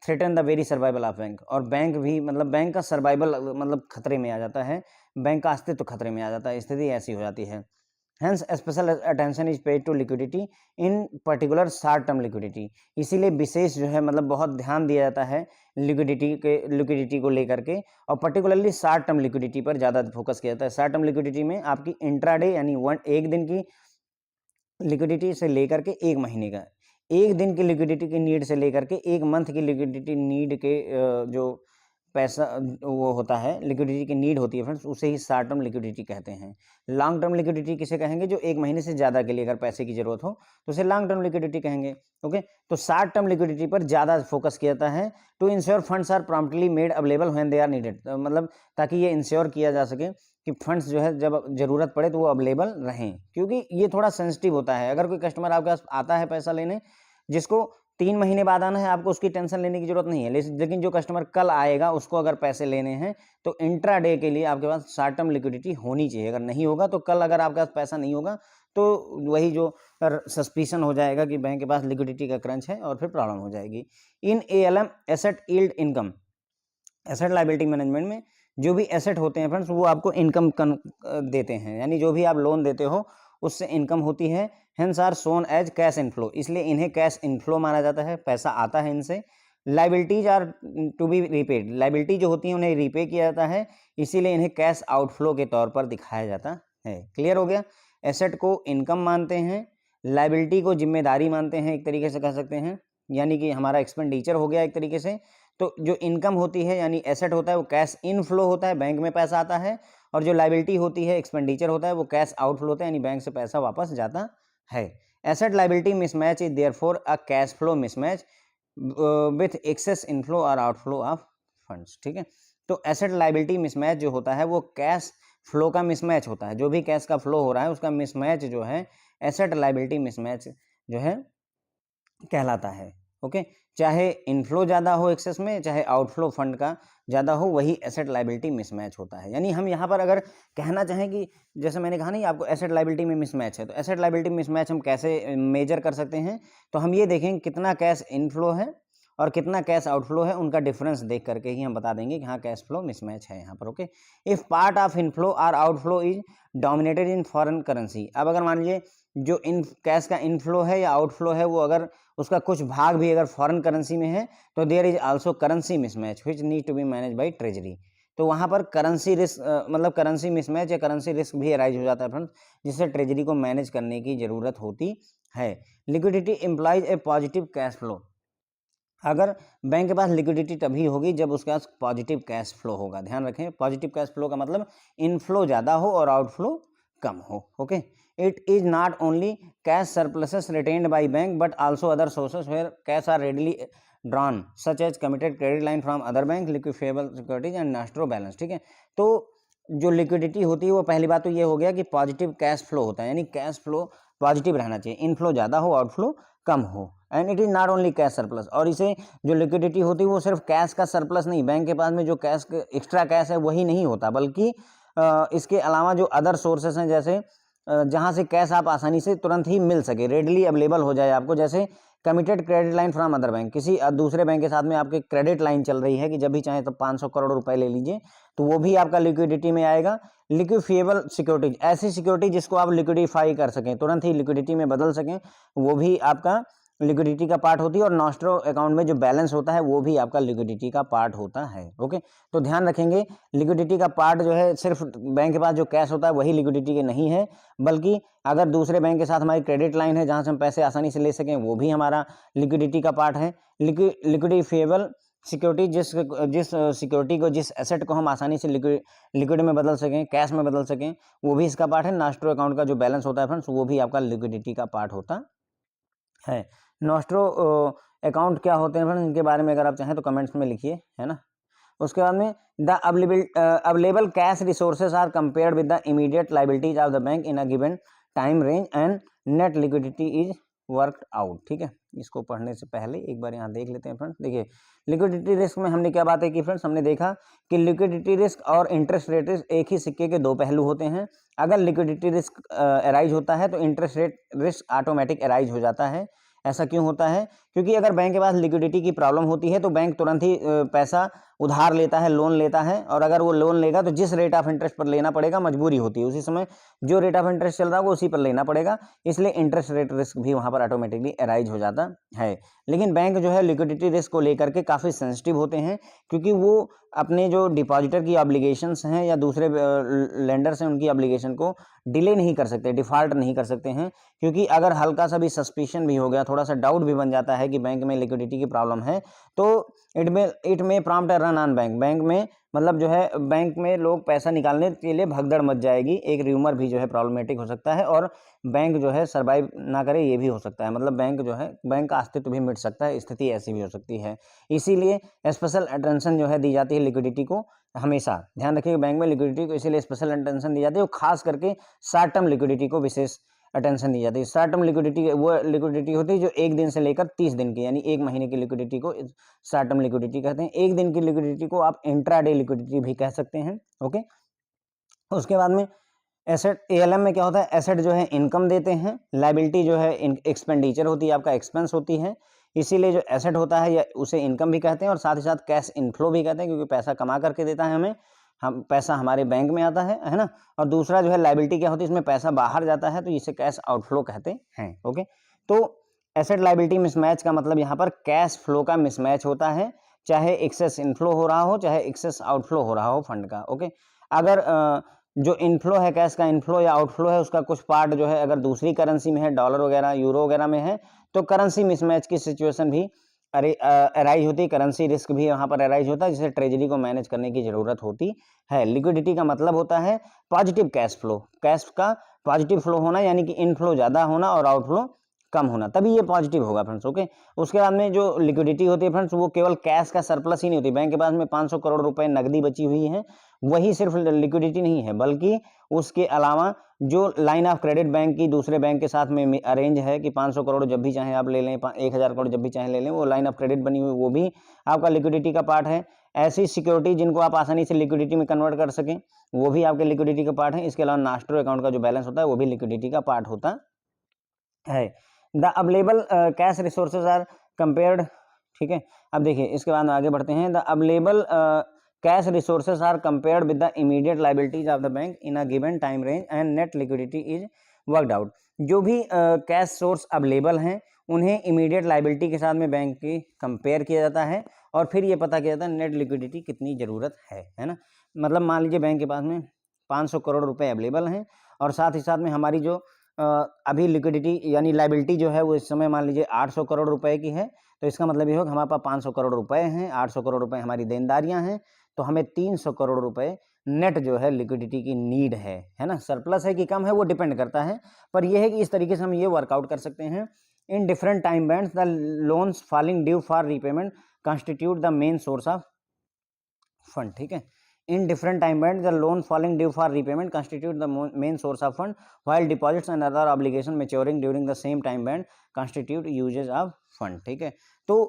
threaten the very survival of bank. और बैंक भी मतलब बैंक का सर्वाइवल मतलब खतरे में आ जाता है, बैंक का अस्तित्व खतरे में आ जाता है, स्थिति ऐसी हो जाती है। Hence special attention is paid to liquidity in particular short term liquidity। इसीलिए विशेष जो है मतलब बहुत ध्यान दिया जाता है लिक्विडिटी को लेकर के, और पर्टिकुलरली शॉर्ट टर्म लिक्विडिटी पर ज़्यादा फोकस किया जाता है। शॉर्ट टर्म लिक्विडिटी में आपकी इंट्राडे यानी एक दिन की लिक्विडिटी से लेकर के एक महीने का, एक दिन की लिक्विडिटी की नीड से लेकर के एक मंथ की लिक्विडिटी नीड के जो पैसा वो होता है, लिक्विडिटी की नीड होती है फ्रेंड्स, उसे ही शॉर्ट टर्म लिक्विडिटी कहते हैं। लॉन्ग टर्म लिक्विडिटी किसे कहेंगे? जो एक महीने से ज़्यादा के लिए अगर पैसे की जरूरत हो तो उसे लॉन्ग टर्म लिक्विडिटी कहेंगे। ओके, तो शॉर्ट टर्म लिक्विडिटी पर ज़्यादा फोकस किया जाता है to ensure funds are promptly made available when they are needed, मतलब ताकि ये इंश्योर किया जा सके कि फंड्स जो है जब ज़रूरत पड़े तो वो अवेलेबल रहें, क्योंकि ये थोड़ा सेंसिटिव होता है। अगर कोई कस्टमर आपके पास आता है पैसा लेने, जिसको 3 महीने बाद आना है, आपको उसकी टेंशन लेने की जरूरत नहीं है, लेकिन जो कस्टमर कल आएगा उसको अगर पैसे लेने हैं तो इंट्रा डे के लिए आपके पास शॉर्ट टर्म लिक्विडिटी होनी चाहिए। अगर नहीं होगा तो कल अगर आपके पास पैसा नहीं होगा तो वही जो सस्पिशन हो जाएगा कि बैंक के पास लिक्विडिटी का क्रंच है और फिर प्रॉब्लम हो जाएगी। इन ALM asset yield income, asset liability management में जो भी एसेट होते हैं फ्रेंड्स वो आपको इनकम देते हैं, यानी जो भी आप लोन देते हो उससे इनकम होती है। Hence are seen as cash inflow, इसलिए इन्हें कैश इनफ्लो माना जाता है, पैसा आता है इनसे। Liabilities are to be repaid, liability जो होती है उन्हें रीपे किया जाता है, इसीलिए इन्हें कैश आउटफ्लो के तौर पर दिखाया जाता है। क्लियर हो गया? एसेट को इनकम मानते हैं, लाइबिलिटी को जिम्मेदारी मानते हैं, एक तरीके से कह सकते हैं, यानी कि हमारा एक्सपेंडिचर हो गया एक तरीके से। तो जो इनकम होती है यानी एसेट होता है वो कैश इनफ्लो होता है, बैंक में पैसा आता है, और जो लाइबिलिटी होती है एक्सपेंडिचर होता है वो कैश आउटफ्लो होता है, यानी बैंक से पैसा वापस जाता है। Asset liability mismatch is therefore a cash flow mismatch with access inflow और आउटफ्लो ऑफ फंड्स। ठीक है, तो एसेट लाइबिलिटी मिसमैच जो होता है वो कैश फ्लो का मिसमैच होता है, जो भी कैश का फ्लो हो रहा है उसका मिसमैच जो है एसेट लाइबिलिटी मिसमैच जो है कहलाता है। ओके, चाहे इनफ्लो ज़्यादा हो एक्सेस में, चाहे आउटफ्लो फंड का ज़्यादा हो, वही एसेट लाइबिलिटी मिसमैच होता है। यानी हम यहाँ पर अगर कहना चाहें कि जैसे मैंने कहा नहीं आपको एसेट लाइबिलिटी में मिसमैच है, तो एसेट लाइबिलिटी मिसमैच हम कैसे मेजर कर सकते हैं? तो हम ये देखें कितना कैश इनफ्लो है और कितना कैश आउटफ्लो है, उनका डिफरेंस देख करके ही हम बता देंगे कि हाँ कैश फ्लो मिसमैच है यहाँ पर। Okay, if part of inflow और outflow is dominated in foreign currency, अब अगर मान लीजिए जो इन कैश का इनफ्लो है या आउटफ्लो है वो अगर उसका कुछ भाग भी अगर फॉरेन करेंसी में है तो there is also currency mismatch which need to be manage by treasury. तो वहाँ पर करेंसी रिस्क मतलब करेंसी मिसमैच या करेंसी रिस्क भी अराइज हो जाता है फ्रेंड्स, जिससे ट्रेजरी को मैनेज करने की ज़रूरत होती है। लिक्विडिटी इम्प्लाइज ए पॉजिटिव कैश फ्लो, अगर बैंक के पास लिक्विडिटी तभी होगी जब उसके पास पॉजिटिव कैश फ्लो होगा। ध्यान रखें, पॉजिटिव कैश फ्लो का मतलब इनफ्लो ज़्यादा हो और आउटफ्लो कम हो। Okay, it is not only cash surpluses retained by bank but also other sources where cash are readily drawn such as committed credit line from other bank, liquidable securities and nostro balance. ठीक है, तो जो लिक्विडिटी होती है वो पहली बात तो ये हो गया कि पॉजिटिव कैश फ्लो होता है, यानी कैश फ्लो पॉजिटिव रहना चाहिए, इनफ्लो ज़्यादा हो आउटफ्लो कम हो। And it is not only cash surplus, और इसे जो लिक्विडिटी होती है वो सिर्फ कैश का सरप्लस नहीं, बैंक के पास में जो कैश एक्स्ट्रा कैश है वही नहीं होता, बल्कि इसके अलावा जो अदर सोर्सेस हैं, जैसे जहाँ से कैश आप आसानी से तुरंत ही मिल सके, रेडली अवेलेबल हो जाए आपको, जैसे committed credit line from other bank, किसी दूसरे बैंक के साथ में आपके क्रेडिट लाइन चल रही है कि जब भी चाहे तब 500 करोड़ रुपए ले लीजिए, तो वो भी आपका लिक्विडिटी में आएगा। लिक्विडेबल सिक्योरिटीज, ऐसी सिक्योरिटी जिसको आप लिक्विडिफाई कर सकें, तुरंत ही लिक्विडिटी में बदल सकें, वो भी आपका लिक्विडिटी का पार्ट होती है, और नॉस्ट्रो अकाउंट में जो बैलेंस होता है वो भी आपका लिक्विडिटी का पार्ट होता है। ओके, तो ध्यान रखेंगे लिक्विडिटी का पार्ट जो है सिर्फ बैंक के पास जो कैश होता है वही लिक्विडिटी के नहीं है, बल्कि अगर दूसरे बैंक के साथ हमारी क्रेडिट लाइन है जहाँ से हम पैसे आसानी से ले सकें, वो भी हमारा लिक्विडिटी का पार्ट है। लिक्विडिफेबल सिक्योरिटी, जिस सिक्योरिटी को, जिस एसेट को हम आसानी से लिक्विड में बदल सकें, कैश में बदल सकें, वो भी इसका पार्ट है। नॉस्ट्रो अकाउंट का जो बैलेंस होता है फ्रेंड्स वो भी आपका लिक्विडिटी का पार्ट होता है। नॉस्ट्रो अकाउंट क्या होते हैं फ्रेंड्स, इनके बारे में अगर आप चाहें तो कमेंट्स में लिखिए, है ना। उसके बाद में the available cash resources are compared with the immediate liabilities of the bank in a given time range and net liquidity is worked out. ठीक है, इसको पढ़ने से पहले एक बार यहाँ देख लेते हैं फ्रेंड्स। देखिए लिक्विडिटी रिस्क में हमने क्या बातें की फ्रेंड्स, हमने देखा कि लिक्विडिटी रिस्क और इंटरेस्ट रेट रिस्क एक ही सिक्के के दो पहलू होते हैं। अगर लिक्विडिटी रिस्क अराइज होता है तो interest rate risk automatic arise हो जाता है। ऐसा क्यों होता है? क्योंकि अगर बैंक के पास लिक्विडिटी की प्रॉब्लम होती है तो बैंक तुरंत ही पैसा उधार लेता है, लोन लेता है, और अगर वो लोन लेगा तो जिस रेट ऑफ इंटरेस्ट पर लेना पड़ेगा, मजबूरी होती है उसी समय जो रेट ऑफ इंटरेस्ट चल रहा है वो उसी पर लेना पड़ेगा, इसलिए इंटरेस्ट रेट रिस्क भी वहाँ पर ऑटोमेटिकली अराइज हो जाता है। लेकिन बैंक जो है लिक्विडिटी रिस्क को लेकर के काफ़ी सेंसिटिव होते हैं, क्योंकि वो अपने जो डिपॉजिटर की ऑब्लिगेशंस हैं या दूसरे लेंडर्स हैं उनकी ऑब्लिगेशन को डिले नहीं कर सकते, डिफ़ॉल्ट नहीं कर सकते हैं, क्योंकि अगर हल्का सा भी सस्पिशन भी हो गया, थोड़ा सा डाउट भी बन जाता है कि बैंक में लिक्विडिटी की प्रॉब्लम है, तो इट में prompt run on bank, bank में मतलब जो है बैंक में लोग पैसा निकालने के लिए भगदड़ मच जाएगी, एक र्यूमर भी जो है प्रॉब्लमेटिक हो सकता है, और बैंक जो है सर्वाइव ना करे ये भी हो सकता है, मतलब बैंक जो है बैंक का अस्तित्व भी मिट सकता है, स्थिति ऐसी भी हो सकती है। इसीलिए स्पेशल अटेंशन जो है दी जाती है लिक्विडिटी को, हमेशा ध्यान रखिए बैंक में लिक्विडिटी को इसीलिए स्पेशल अटेंशन दी जाती है, और खास करके शॉर्ट टर्म लिक्विडिटी को विशेष अटेंशन दी जाती है। शॉर्ट टर्म लिक्विडिटी वो लिक्विडिटी होती है जो 1 दिन से लेकर 30 दिन की, यानी 1 महीने की लिक्विडिटी को शॉर्ट टर्म लिक्विडिटी कहते हैं। 1 दिन की लिक्विडिटी को आप इंट्राडे लिक्विडिटी भी कह सकते हैं। ओके, उसके बाद में एसेट, एएलएम में क्या होता है, एसेट जो है इनकम देते हैं, लायबिलिटी जो है एक्सपेंडिचर होती है, आपका एक्सपेंस होती है, इसीलिए जो एसेट होता है या उसे इनकम भी कहते हैं, और साथ ही साथ कैश इनफ्लो भी कहते हैं, क्योंकि पैसा कमा करके देता है हमें, हम पैसा हमारे बैंक में आता है ना। और दूसरा जो है लायबिलिटी क्या होती है, इसमें पैसा बाहर जाता है तो इसे कैश आउटफ्लो कहते हैं। ओके, तो एसेट लायबिलिटी मिसमैच का मतलब यहाँ पर कैश फ्लो का मिसमैच होता है, चाहे एक्सेस इनफ्लो हो रहा हो चाहे एक्सेस आउटफ्लो हो रहा हो फंड का। ओके, अगर जो इनफ्लो है, कैश का इनफ्लो या आउटफ्लो है, उसका कुछ पार्ट जो है अगर दूसरी करेंसी में है, डॉलर वगैरह यूरो वगैरह में है, तो करेंसी मिसमैच की सिचुएशन भी अराइज होती है, करेंसी रिस्क भी यहाँ पर अराइज होता है, जिसे ट्रेजरी को मैनेज करने की जरूरत होती है। लिक्विडिटी का मतलब होता है पॉजिटिव कैश फ्लो, कैश का पॉजिटिव फ्लो होना, यानी कि इनफ्लो ज़्यादा होना और आउटफ्लो कम होना, तभी ये पॉजिटिव होगा फ्रेंड्स। ओके, उसके बाद में जो लिक्विडिटी होती है फ्रेंड्स, वो केवल कैश का सरप्लस ही नहीं होती, बैंक के पास में 500 करोड़ रुपए नकदी बची हुई है, वही सिर्फ लिक्विडिटी नहीं है, बल्कि उसके अलावा जो लाइन ऑफ क्रेडिट बैंक की दूसरे बैंक के साथ में अरेंज है कि 500 करोड़ जब भी चाहें आप ले लें, 1000 करोड़ जब भी चाहें ले लें, वो लाइन ऑफ क्रेडिट बनी हुई वो भी आपका लिक्विडिटी का पार्ट है। ऐसी सिक्योरिटी जिनको आप आसानी से लिक्विडिटी में कन्वर्ट कर सकें, वो भी आपके लिक्विडिटी का पार्ट है। इसके अलावा नास्ट्रो अकाउंट का जो बैलेंस होता है वो भी लिक्विडिटी का पार्ट होता है। The available cash resources are compared, ठीक है। अब देखिए इसके बाद आगे बढ़ते हैं। The available cash resources are compared with the immediate liabilities of the bank in a given time range and net liquidity is worked out. जो भी कैश सोर्स अवेलेबल हैं उन्हें इमीडिएट लायबिलिटी के साथ में बैंक की कंपेयर किया जाता है, और फिर ये पता किया जाता है नेट लिक्विडिटी कितनी ज़रूरत है ना। मतलब मान लीजिए बैंक के पास में 500 करोड़ रुपए अवेलेबल हैं, और साथ ही साथ में हमारी जो अभी लिक्विडिटी यानी लायबिलिटी जो है वो इस समय मान लीजिए 800 करोड़ रुपए की है, तो इसका मतलब ये होगा हमारे पास 500 करोड़ रुपए हैं, 800 करोड़ रुपए हमारी देनदारियां हैं, तो हमें 300 करोड़ रुपए नेट जो है लिक्विडिटी की नीड है ना। सरप्लस है कि कम है वो डिपेंड करता है, पर यह है कि इस तरीके से हम ये वर्कआउट कर सकते हैं। In different time bands the loans falling due for repayment constitute the main source of fund, ठीक है। In different time bands, the loan falling due for repayment constitute the main source of fund, while deposits and other obligations maturing during the same time band constitute uses of fund, ठीक है। तो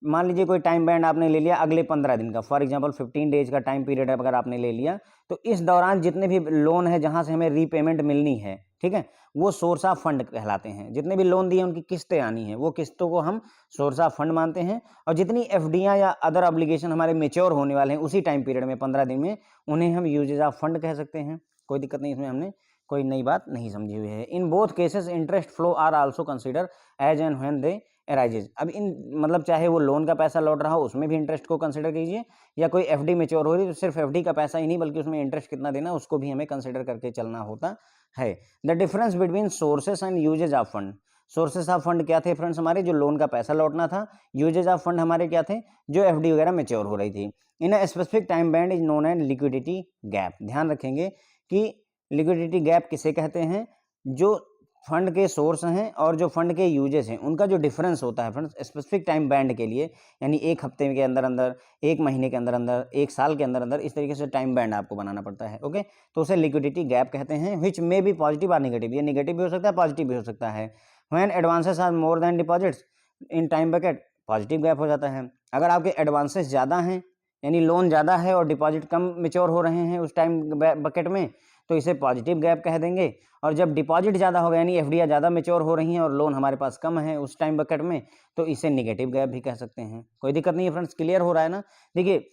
मान लीजिए कोई टाइम बैंड आपने ले लिया अगले 15 दिन का, फॉर एग्जांपल 15 डेज का टाइम पीरियड अगर आपने ले लिया, तो इस दौरान जितने भी लोन है जहां से हमें रीपेमेंट मिलनी है, ठीक है, वो सोर्स ऑफ फंड कहलाते हैं। जितने भी लोन दिए उनकी किस्तें आनी है, वो किस्तों को हम सोर्स ऑफ फंड मानते हैं, और जितनी एफडीआं या अदर ऑब्लिगेशन हमारे मेच्योर होने वाले हैं उसी टाइम पीरियड में 15 दिन में, उन्हें हम यूजेज ऑफ फंड कह सकते हैं। कोई दिक्कत नहीं, इसमें हमने कोई नई बात नहीं समझी हुई है। In both cases interest flow are also consider as and when they arises. अब इन मतलब चाहे वो लोन का पैसा लौट रहा हो उसमें भी इंटरेस्ट को कंसिडर कीजिए, या कोई एफडी मेच्योर हो रही है तो सिर्फ एफडी का पैसा ही नहीं बल्कि उसमें इंटरेस्ट कितना देना उसको भी हमें कंसिडर करके चलना होता है। The difference between sources and uses of fund. Sources of fund क्या थे फ्रेंड्स हमारे, जो लोन का पैसा लौटना था। यूजेज ऑफ फंड हमारे क्या थे, जो एफडी वगैरह मेच्योर हो रही थी। In a specific time band is known as liquidity gap. ध्यान रखेंगे कि लिक्विडिटी गैप किसे कहते हैं, जो फंड के सोर्स हैं और जो फंड के यूजेस हैं उनका जो डिफरेंस होता है फ्रेंड्स स्पेसिफिक टाइम बैंड के लिए, यानी एक हफ्ते के अंदर अंदर, एक महीने के अंदर अंदर, एक साल के अंदर अंदर, इस तरीके से टाइम बैंड आपको बनाना पड़ता है। ओके, तो उसे लिक्विडिटी गैप कहते हैं। विच मे बी पॉजिटिव और नेगेटिव, ये नेगेटिव भी हो सकता है पॉजिटिव भी हो सकता है। When advances are more than deposits in time bucket, positive gap हो जाता है। अगर आपके एडवांसेस ज़्यादा हैं यानी लोन ज़्यादा है और डिपॉजिट कम मेच्योर हो रहे हैं उस टाइम बकेट में, तो इसे पॉजिटिव गैप कह देंगे। और जब डिपॉजिट ज़्यादा होगा यानी एफडीआई ज़्यादा मैच्योर हो रही हैं और लोन हमारे पास कम है उस टाइम बकेट में, तो इसे निगेटिव गैप भी कह सकते हैं। कोई दिक्कत नहीं है फ्रेंड्स, क्लियर हो रहा है ना। देखिए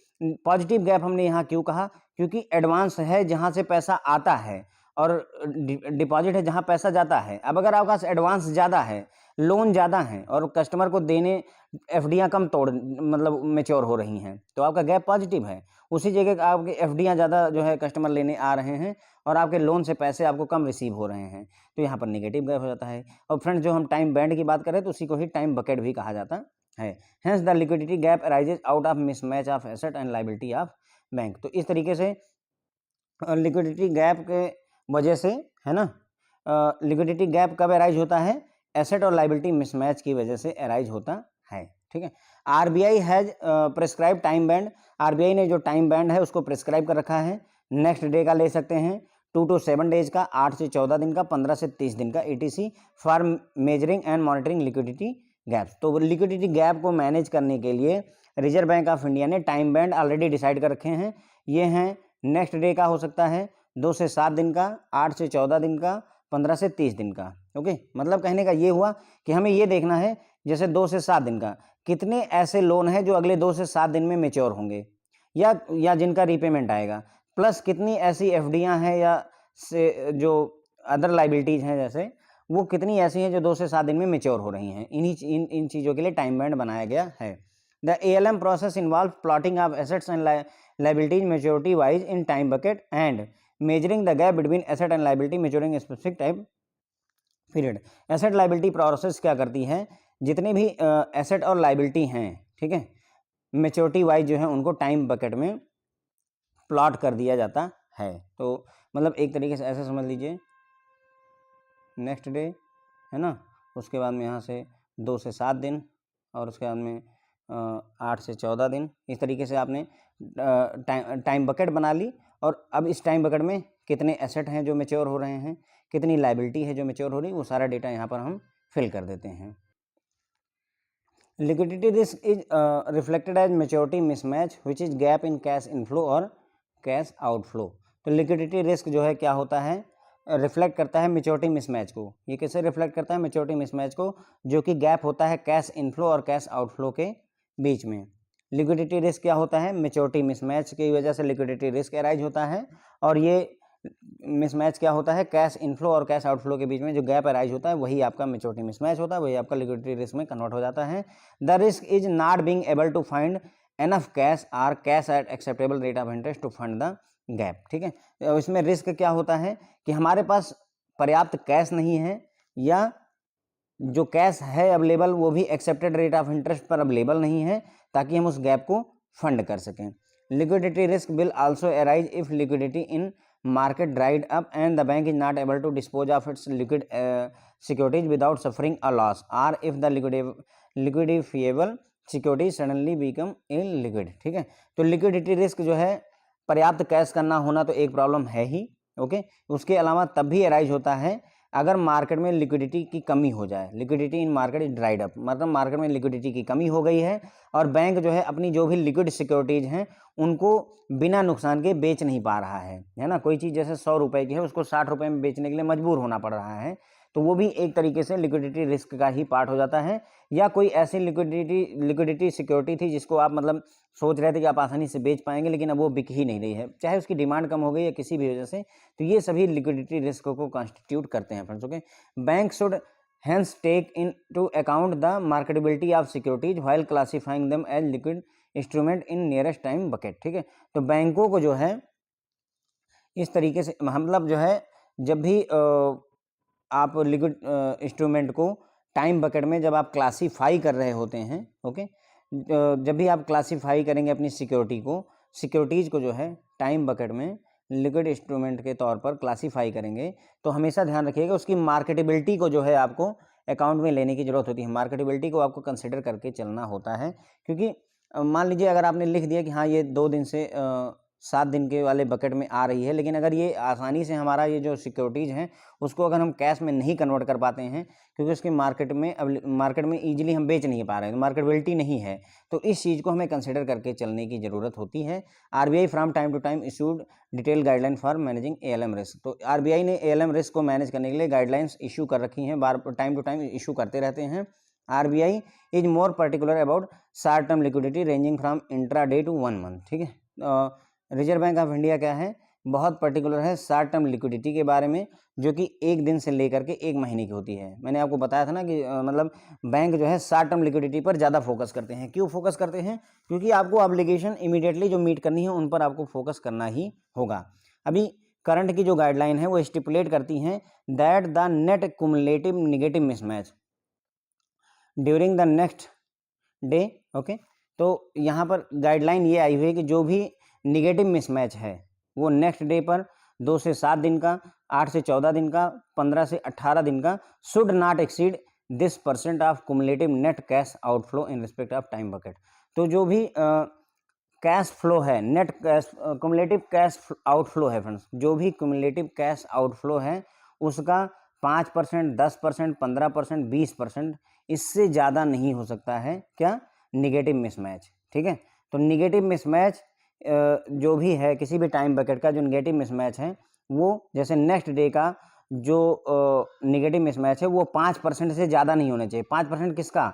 पॉजिटिव गैप हमने यहाँ क्यों कहा, क्योंकि एडवांस है जहाँ से पैसा आता है और डिपॉजिट है जहाँ पैसा जाता है। अब अगर आपके पास एडवांस ज़्यादा है, लोन ज़्यादा है और कस्टमर को देने एफडीआं कम तोड़ मतलब मैच्योर हो रही हैं, तो आपका गैप पॉजिटिव है। उसी जगह आपके एफडीआं ज़्यादा जो है कस्टमर लेने आ रहे हैं और आपके लोन से पैसे आपको कम रिसीव हो रहे हैं, तो यहाँ पर नेगेटिव गैप हो जाता है। और फ्रेंड्स जो हम टाइम बैंड की बात करें तो उसी को ही टाइम बकेट भी कहा जाता है। Hence the liquidity gap arises out of mismatch of asset and liability of bank. तो इस तरीके से लिक्विडिटी गैप के वजह से, है ना, लिक्विडिटी गैप कब अराइज होता है, एसेट और लायबिलिटी मिसमैच की वजह से अराइज होता है। ठीक है। RBI has prescribe time band, RBI ने जो टाइम बैंड है उसको प्रिस्क्राइब कर रखा है। नेक्स्ट डे का ले सकते हैं, 2 to 7 डेज का, 8 से 14 दिन का, 15 से 30 दिन का, ETC for measuring and monitoring liquidity gaps. तो लिक्विडिटी गैप को मैनेज करने के लिए रिजर्व बैंक ऑफ इंडिया ने टाइम बैंड ऑलरेडी डिसाइड कर रखे हैं। ये हैं, नेक्स्ट डे का हो सकता है 2 से 7 दिन का, 8 से 14 दिन का, 15 से 30 दिन का। ओके, मतलब कहने का ये हुआ कि हमें ये देखना है जैसे 2 से 7 दिन का, कितने ऐसे लोन हैं जो अगले 2 से 7 दिन में मेच्योर होंगे या जिनका रीपेमेंट आएगा, प्लस कितनी ऐसी एफडीआं हैं या से जो अदर लाइबिलिटीज़ हैं जैसे वो कितनी ऐसी हैं जो 2 से 7 दिन में मेच्योर हो रही हैं। इन चीज़ों के लिए टाइम बैंड बनाया गया है। The ALM process involve plotting of assets and liabilities maturity wise in time bucket and measuring the gap between asset and liability maturing specific time period। Asset liability process क्या करती है, जितने भी एसेट और लाइबिलिटी हैं, ठीक है, मेच्योरिटी वाइज जो है उनको टाइम बकेट में प्लॉट कर दिया जाता है। तो मतलब एक तरीके से ऐसे समझ लीजिए, नेक्स्ट डे, है ना, उसके बाद में यहाँ से 2 से 7 दिन और उसके बाद में 8 से 14 दिन, इस तरीके से आपने टाइम बकेट बना ली। और अब इस टाइम बकेट में कितने एसेट हैं जो मैच्योर हो रहे हैं, कितनी लायबिलिटी है जो मैच्योर हो रही है, वो सारा डेटा यहाँ पर हम फिल कर देते हैं। Liquidity risk is reflected as maturity mismatch which is gap in cash inflow और कैश आउटफ्लो। तो लिक्विडिटी रिस्क जो है क्या होता है, रिफ्लेक्ट करता है मैच्योरिटी मिसमैच को। ये कैसे रिफ्लेक्ट करता है मैच्योरिटी मिसमैच को, जो कि गैप होता है कैश इनफ्लो और कैश आउटफ्लो के बीच में। लिक्विडिटी रिस्क क्या होता है, मैच्योरिटी मिसमैच की वजह से लिक्विडिटी रिस्क अराइज होता है। और ये मिसमैच क्या होता है, कैश इनफ्लो और कैश आउटफ्लो के बीच में जो गैप अराइज होता है वही आपका मैच्योरिटी मिसमैच होता है, वही आपका लिक्विडिटी रिस्क में कन्वर्ट हो जाता है। The risk is not being able to find enough cash or cash at acceptable rate of interest to fund the gap. ठीक है, तो इसमें रिस्क क्या होता है कि हमारे पास पर्याप्त कैश नहीं है, या जो कैश है अवेलेबल वो भी एक्सेप्टेड रेट ऑफ इंटरेस्ट पर अवेलेबल नहीं है ताकि हम उस गैप को फंड कर सकें। Liquidity risk will also arise if liquidity in market dried up and the bank is not able to dispose of its liquid securities without suffering a loss or if the liquidifiable securities suddenly become illiquid. ठीक है, तो लिक्विडिटी रिस्क जो है, पर्याप्त कैश का ना होना तो एक प्रॉब्लम है ही। ओके, उसके अलावा तब भी अराइज होता है अगर मार्केट में लिक्विडिटी की कमी हो जाए। Liquidity in market is dried up, मतलब मार्केट में लिक्विडिटी की कमी हो गई है और बैंक जो है अपनी जो भी लिक्विड सिक्योरिटीज़ हैं उनको बिना नुकसान के बेच नहीं पा रहा है ना। कोई चीज़ जैसे 100 रुपये की है उसको 60 रुपये में बेचने के लिए मजबूर होना पड़ रहा है, तो वो भी एक तरीके से लिक्विडिटी रिस्क का ही पार्ट हो जाता है। या कोई ऐसी लिक्विडिटी सिक्योरिटी थी जिसको आप मतलब सोच रहे थे कि आप आसानी से बेच पाएंगे, लेकिन अब वो बिक ही नहीं रही है, चाहे उसकी डिमांड कम हो गई या किसी भी वजह से, तो ये सभी लिक्विडिटी रिस्क को कॉन्स्टिट्यूट करते हैं friends. Okay, bank should hence take into account the marketability of securities while classifying them as liquid instrument in nearest time bucket। ठीक है, तो बैंकों को जो है इस तरीके से मतलब जो है जब भी आप लिक्विड इंस्ट्रूमेंट को टाइम बकेट में जब आप क्लासीफाई कर रहे होते हैं, ओके, जब भी आप क्लासीफाई करेंगे अपनी सिक्योरिटीज़ को जो है टाइम बकेट में लिक्विड इंस्ट्रूमेंट के तौर पर क्लासीफाई करेंगे, तो हमेशा ध्यान रखिएगा उसकी मार्केटेबिलिटी को जो है आपको अकाउंट में लेने की ज़रूरत होती है। मार्केटेबिलिटी को आपको कंसिडर करके चलना होता है, क्योंकि मान लीजिए अगर आपने लिख दिया कि हाँ ये 2 दिन से 7 दिन के वाले बकेट में आ रही है, लेकिन अगर ये आसानी से हमारा ये जो सिक्योरिटीज़ हैं उसको अगर हम कैश में नहीं कन्वर्ट कर पाते हैं, क्योंकि उसके मार्केट में ईजिली हम बेच नहीं पा रहे हैं, तो मार्केटेबिलिटी नहीं है, तो इस चीज़ को हमें कंसिडर करके चलने की ज़रूरत होती है। RBI from time to time issued detail guideline for managing ALM risk. तो आरबीआई ने एएलएम रिस्क को मैनेज करने के लिए गाइडलाइंस इशू कर रखी हैं, टाइम टू टाइम इशू करते रहते हैं। RBI is more particular about short term liquidity ranging from intraday to 1 month. ठीक है, रिजर्व बैंक ऑफ इंडिया क्या है, बहुत पर्टिकुलर है शॉर्ट टर्म लिक्विडिटी के बारे में, जो कि 1 दिन से लेकर के 1 महीने की होती है। मैंने आपको बताया था ना कि मतलब बैंक जो है शॉर्ट टर्म लिक्विडिटी पर ज़्यादा फोकस करते हैं। क्यों फोकस करते हैं? क्योंकि आपको ऑब्लिगेशन इमीडिएटली जो मीट करनी है उन पर आपको फोकस करना ही होगा। अभी करंट की जो गाइडलाइन है वो स्टिपुलेट करती हैं that the net cumulative negative mismatch during the next day. Okay, तो यहाँ पर गाइडलाइन ये आई हुई है कि जो भी निगेटिव मिसमैच है वो नेक्स्ट डे पर 2 से 7 दिन का, 8 से 14 दिन का, 15 से 18 दिन का should not exceed this % of cumulative net cash outflow in respect of time bucket. तो जो भी कैश फ्लो है, net cash cumulative cash outflow है फ्रेंड्स, जो भी कुमुलेटिव कैश आउटफ्लो है उसका 5%, 10%, 15%, 20% इससे ज़्यादा नहीं हो सकता है क्या, निगेटिव मिसमैच। ठीक है, तो निगेटिव मिसमैच जो भी है किसी भी टाइम बकेट का जो निगेटिव मिसमैच है वो जैसे नेक्स्ट डे का जो निगेटिव मिसमैच है वो 5% से ज़्यादा नहीं होना चाहिए। 5% किसका?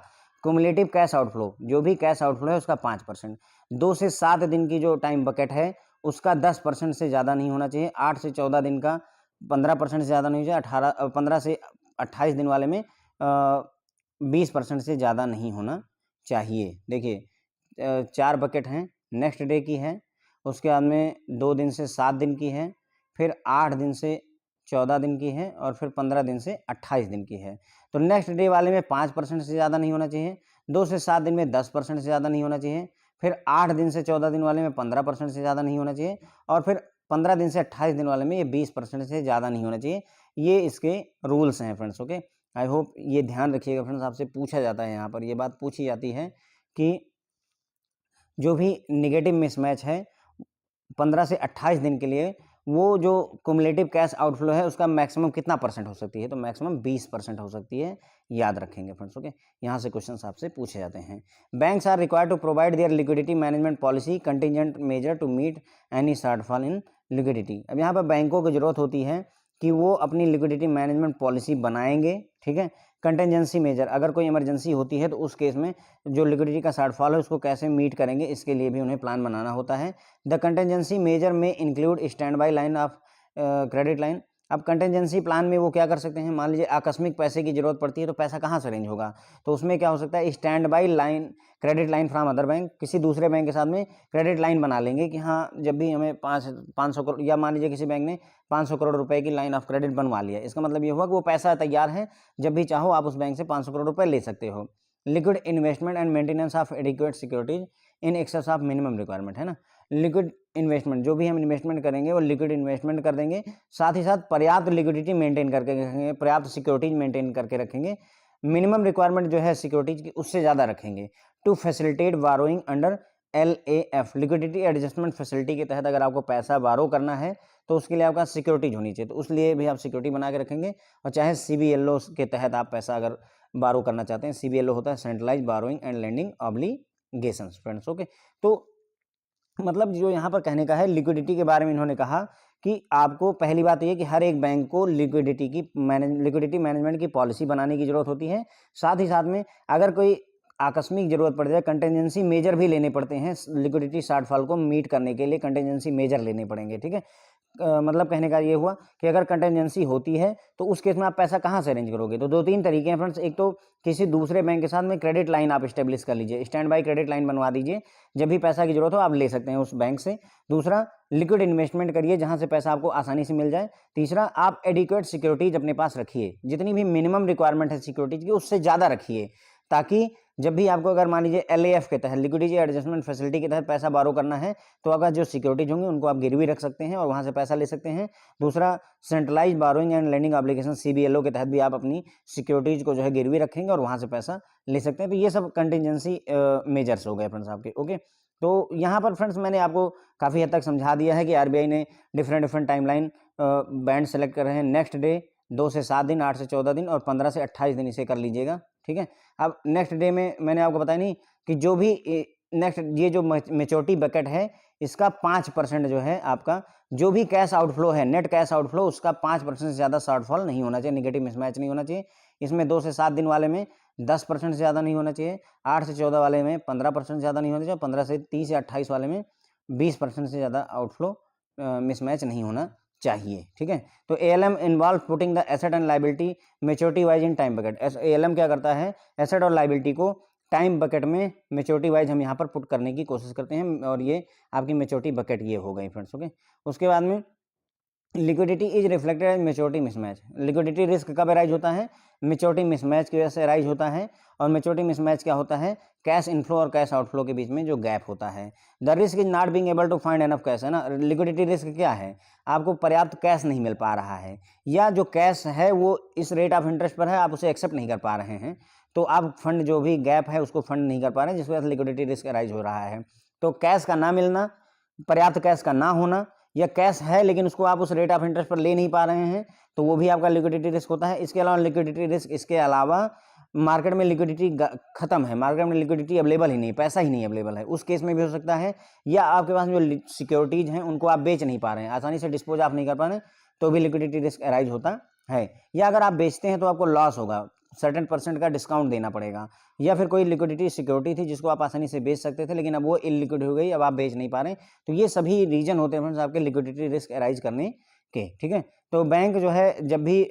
कुमुलेटिव कैश आउटफ्लो, जो भी कैश आउटफ्लो है उसका 5%। 2 से 7 दिन की जो टाइम बकेट है उसका 10% से ज़्यादा नहीं होना चाहिए। 8 से 14 दिन का 15% से ज़्यादा नहीं चाहिए। 15 से 28 दिन वाले में 20% से ज़्यादा नहीं होना चाहिए। देखिए 4 बकेट हैं, नेक्स्ट डे की है, उसके बाद में 2 दिन से 7 दिन की है, फिर 8 दिन से 14 दिन की है और फिर 15 दिन से 28 दिन की है। तो नेक्स्ट डे वाले में 5% से ज़्यादा नहीं होना चाहिए, 2 से 7 दिन में 10% से ज़्यादा नहीं होना चाहिए, फिर 8 दिन से 14 दिन वाले में 15% से ज़्यादा नहीं होना चाहिए और फिर 15 दिन से 28 दिन वाले में ये 20% से ज़्यादा नहीं होना चाहिए। ये इसके रूल्स हैं फ्रेंड्स। ओके, आई होप ये ध्यान रखिएगा फ्रेंड्स, आपसे पूछा जाता है, यहाँ पर ये बात पूछी जाती है कि जो भी निगेटिव मिसमैच है 15 से 28 दिन के लिए वो जो कुमुलेटिव कैश आउटफ्लो है उसका मैक्सिमम कितना % हो सकती है, तो मैक्सिमम 20% हो सकती है, याद रखेंगे फ्रेंड्स। ओके, यहाँ से क्वेश्चंस आपसे पूछे जाते हैं। Banks are required to provide their liquidity management policy contingent measure to meet any shortfall in liquidity. अब यहाँ पर बैंकों को जरूरत होती है कि वो अपनी लिक्विडिटी मैनेजमेंट पॉलिसी बनाएंगे। ठीक है, कंटेंजेंसी मेजर, अगर कोई इमरजेंसी होती है तो उस केस में जो लिक्विडिटी का शॉर्टफॉल है उसको कैसे मीट करेंगे, इसके लिए भी उन्हें प्लान बनाना होता है। द कंटेंजेंसी मेजर में include stand by line of credit line. अब कंटेंजेंसी प्लान में वो क्या कर सकते हैं, मान लीजिए आकस्मिक पैसे की जरूरत पड़ती है तो पैसा कहाँ से अरेंज होगा, तो उसमें क्या हो सकता है, stand by line credit line from other bank, किसी दूसरे बैंक के साथ में क्रेडिट लाइन बना लेंगे कि हाँ जब भी हमें 500 करोड़, या मान लीजिए किसी बैंक ने 500 करोड़ रुपए की लाइन ऑफ क्रेडिट बनवा लिया, इसका मतलब ये हुआ कि वो पैसा तैयार है, जब भी चाहो आप उस बैंक से 500 करोड़ रुपए ले सकते हो। Liquid investment and maintenance of adequate securities in excess of minimum requirement, है ना। लिक्विड इन्वेस्टमेंट, जो भी हम इन्वेस्टमेंट करेंगे वो लिक्विड इन्वेस्टमेंट कर देंगे, साथ ही साथ पर्याप्त लिक्विडिटी मेंटेन करके रखेंगे, पर्याप्त सिक्योरिटीज मेंटेन करके रखेंगे। मिनिमम रिक्वायरमेंट जो है सिक्योरिटीज की उससे ज़्यादा रखेंगे। To facilitate borrowing under LAF, liquidity adjustment facility के तहत अगर आपको पैसा बारो करना है तो उसके लिए आपका सिक्योरिटीज होनी चाहिए, तो उस लिए भी आप सिक्योरिटी बना के रखेंगे। और चाहे CBLO के तहत आप पैसा अगर बारो करना चाहते हैं, CBLO होता है centralise borrowing and lending obligations friends. Okay, तो मतलब जो यहाँ पर कहने का है लिक्विडिटी के बारे में इन्होंने कहा कि आपको पहली बात ये कि हर एक बैंक को लिक्विडिटी मैनेजमेंट की पॉलिसी बनाने की जरूरत होती है। साथ ही साथ में अगर कोई आकस्मिक जरूरत पड़ जाए, कंटेंजेंसी मेजर भी लेने पड़ते हैं, लिक्विडिटी शॉर्टफॉल को मीट करने के लिए कंटेंजेंसी मेजर लेने पड़ेंगे। ठीक है, मतलब कहने का ये हुआ कि अगर कंटेंजेंसी होती है तो उस केस में आप पैसा कहाँ से अरेंज करोगे, तो 2-3 तरीके हैं फ्रेंड्स। एक तो किसी दूसरे बैंक के साथ में क्रेडिट लाइन आप इस्टेब्लिश कर लीजिए, स्टैंड बाई क्रेडिट लाइन बनवा दीजिए, जब भी पैसा की जरूरत हो आप ले सकते हैं उस बैंक से। दूसरा, लिक्विड इन्वेस्टमेंट करिए जहाँ से पैसा आपको आसानी से मिल जाए। तीसरा, आप एडिक्वेट सिक्योरिटीज अपने पास रखिए, जितनी भी मिनिमम रिक्वायरमेंट है सिक्योरिटीज की उससे ज़्यादा रखिए। ताकि जब भी आपको अगर मान लीजिए LAF के तहत, लिक्विडिटी एडजस्टमेंट फैसिलिटी के तहत पैसा बारो करना है, तो आपका जो सिक्योरिटीज होंगी उनको आप गिरवी रख सकते हैं और वहाँ से पैसा ले सकते हैं। दूसरा, centralise borrowing and lending obligation CBLO के तहत भी आप अपनी सिक्योरिटीज को जो है गिरवी रखेंगे और वहाँ से पैसा ले सकते हैं। तो ये सब कंटिजेंसी मेजर्स हो गए फ्रेंड्स आपके। ओके, तो यहाँ पर फ्रेंड्स मैंने आपको काफ़ी हद तक समझा दिया है कि RBI ने डिफरेंट टाइमलाइन बैंड सेलेक्ट कर रहे हैं। नेक्स्ट डे 2 से 7 दिन, 8 से 14 दिन और 15 से 28 दिन इसे कर लीजिएगा, ठीक है। अब नेक्स्ट डे में मैंने आपको बताया नहीं कि जो भी नेक्स्ट ये जो मैच्योरिटी बकेट है, इसका 5% जो है आपका जो भी कैश आउटफ्लो है, नेट कैश आउटफ्लो, उसका 5% से ज़्यादा शॉर्टफॉल नहीं होना चाहिए, निगेटिव मिसमैच नहीं होना चाहिए। इसमें 2 से 7 दिन वाले में 10% से ज़्यादा नहीं होना चाहिए, 8 से 14 वाले में 15% से ज़्यादा नहीं होना चाहिए, 15 से 30 या 28 वाले में 20% से ज़्यादा आउटफ्लो मिसमैच नहीं होना चाहिए, ठीक है। तो ALM involve putting the asset and liability maturity wise in time bucket. ALM क्या करता है, एसेट और लाइबिलिटी को टाइम बकेट में मैच्योरिटी वाइज हम यहाँ पर पुट करने की कोशिश करते हैं और ये आपकी मैच्योरिटी बकेट ये हो गई फ्रेंड्स। ओके, उसके बाद में liquidity is reflected as maturity mismatch. Liquidity risk कब अराइज होता है, मैच्योरिटी मिसमैच की वजह से अराइज होता है। और मैच्योरिटी मिसमैच क्या होता है, कैश इनफ्लो और कैश आउटफ्लो के बीच में जो गैप होता है। The risk is not being able to find enough cash, है ना। लिक्विडिटी रिस्क क्या है, आपको पर्याप्त कैश नहीं मिल पा रहा है, या जो कैश है वो इस रेट ऑफ इंटरेस्ट पर है, आप उसे एक्सेप्ट नहीं कर पा रहे हैं, तो आप फंड जो भी गैप है उसको फंड नहीं कर पा रहे हैं, जिस वजह से लिक्विडिटी रिस्क अराइज हो रहा है। तो कैश का ना मिलना, पर्याप्त कैश का ना होना, या कैश है लेकिन उसको आप उस रेट ऑफ इंटरेस्ट पर ले नहीं पा रहे हैं, तो वो भी आपका लिक्विडिटी रिस्क होता है। इसके अलावा लिक्विडिटी रिस्क, इसके अलावा मार्केट में लिक्विडिटी खत्म है, मार्केट में लिक्विडिटी अवेलेबल ही नहीं, पैसा ही नहीं अवेलेबल है, उस केस में भी हो सकता है। या आपके पास जो सिक्योरिटीज हैं उनको आप बेच नहीं पा रहे हैं, आसानी से डिस्पोज आप नहीं कर पा रहे हैं, तो भी लिक्विडिटी रिस्क अराइज होता है। या अगर आप बेचते हैं तो आपको लॉस होगा, सर्टेन % का डिस्काउंट देना पड़ेगा। या फिर कोई लिक्विडिटी सिक्योरिटी थी जिसको आप आसानी से बेच सकते थे लेकिन अब वो इलिक्विड हो गई, अब आप बेच नहीं पा रहे। तो ये सभी रीजन होते हैं फ्रेंड्स आपके लिक्विडिटी रिस्क अराइज करने के, ठीक है। तो बैंक जो है जब भी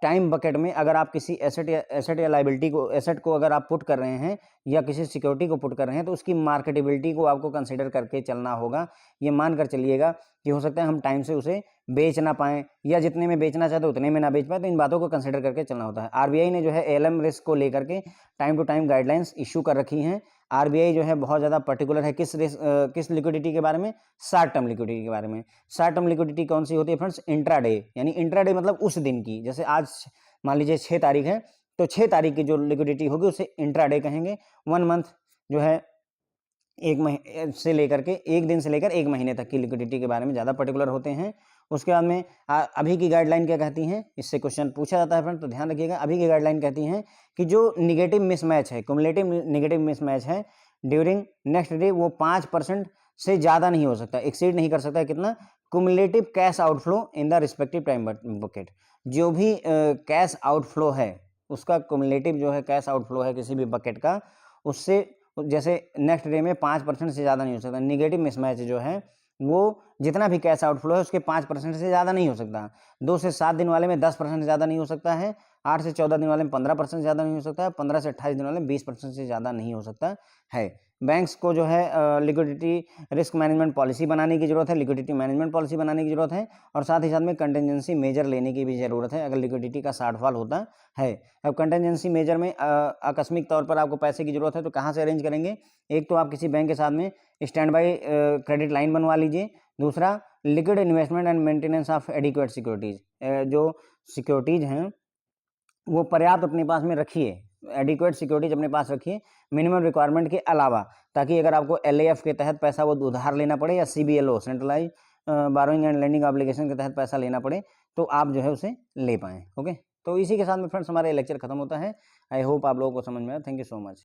टाइम बकेट में अगर आप किसी एसेट या लाइबिलिटी को, एसेट को अगर आप पुट कर रहे हैं या किसी सिक्योरिटी को पुट कर रहे हैं, तो उसकी मार्केटेबिलिटी को आपको कंसीडर करके चलना होगा। ये मान कर चलिएगा कि हो सकता है हम टाइम से उसे बेच ना पाएँ, या जितने में बेचना चाहते उतने में ना बेच पाए, तो इन बातों को कंसीडर करके चलना होता है। RBI ने जो है ALM रिस्क को लेकर के time to time guidelines issue कर रखी हैं। RBI जो है बहुत ज़्यादा पर्टिकुलर है किस लिक्विडिटी के बारे में, शॉर्ट टर्म लिक्विडिटी के बारे में। शॉर्ट टर्म लिक्विडिटी कौन सी होती है फ्रेंड्स, इंट्राडे, यानी इंट्राडे मतलब उस दिन की, जैसे आज मान लीजिए 6 तारीख है, तो 6 तारीख की जो लिक्विडिटी होगी उसे इंट्राडे कहेंगे। 1 मंथ जो है एक महीने से लेकर के, एक दिन से लेकर एक महीने तक की लिक्विडिटी के बारे में ज़्यादा पर्टिकुलर होते हैं। उसके बाद में अभी की गाइडलाइन क्या कहती हैं, इससे क्वेश्चन पूछा जाता है फ्रेंड, तो ध्यान रखिएगा। अभी की गाइडलाइन कहती हैं कि जो निगेटिव मिसमैच है, क्युमुलेटिव निगेटिव मिसमैच है ड्यूरिंग नेक्स्ट डे, वो 5% से ज़्यादा नहीं हो सकता, एक्सीड नहीं कर सकता है। कितना, cumulative cash outflow in the respective time bucket. जो भी कैश आउटफ्लो है उसका क्युमुलेटिव जो है कैश आउटफ्लो है किसी भी बकेट का, उससे जैसे नेक्स्ट डे में 5% से ज़्यादा नहीं हो सकता। निगेटिव मिसमैच जो है वो जितना भी कैश आउटफ्लो है उसके 5% से ज़्यादा नहीं हो सकता। 2 से 7 दिन वाले में 10% से ज़्यादा नहीं हो सकता है, 8 से 14 दिन वाले में 15% से ज़्यादा नहीं हो सकता है, 15 से 28 दिन वाले में 20% से ज़्यादा नहीं हो सकता है। बैंक्स को जो है लिक्विडिटी रिस्क मैनेजमेंट पॉलिसी बनाने की ज़रूरत है, लिक्विडिटी मैनेजमेंट पॉलिसी बनाने की ज़रूरत है, और साथ ही साथ में कंटिजेंसी मेजर लेने की भी ज़रूरत है अगर लिक्विडिटी का शॉर्टफॉल होता है। अब कंटिजेंसी मेजर में आकस्मिक तौर पर आपको पैसे की ज़रूरत है, तो कहाँ से अरेंज करेंगे। एक तो आप किसी बैंक के साथ में स्टैंड बाई क्रेडिट लाइन बनवा लीजिए। दूसरा, liquid investment and maintenance of adequate securities, जो सिक्योरिटीज़ हैं वो पर्याप्त अपने पास में रखिए, एडिक्वेट सिक्योरिटीज अपने पास रखिए मिनिमम रिक्वायरमेंट के अलावा, ताकि अगर आपको LAF के तहत पैसा वो उधार लेना पड़े या CBLO centralise borrowing and lending obligation के तहत पैसा लेना पड़े, तो आप जो है उसे ले पाएँ। ओके, तो इसी के साथ में फ्रेंड्स हमारा लेक्चर खत्म होता है। आई होप आप लोगों को समझ में आया। Thank you so much.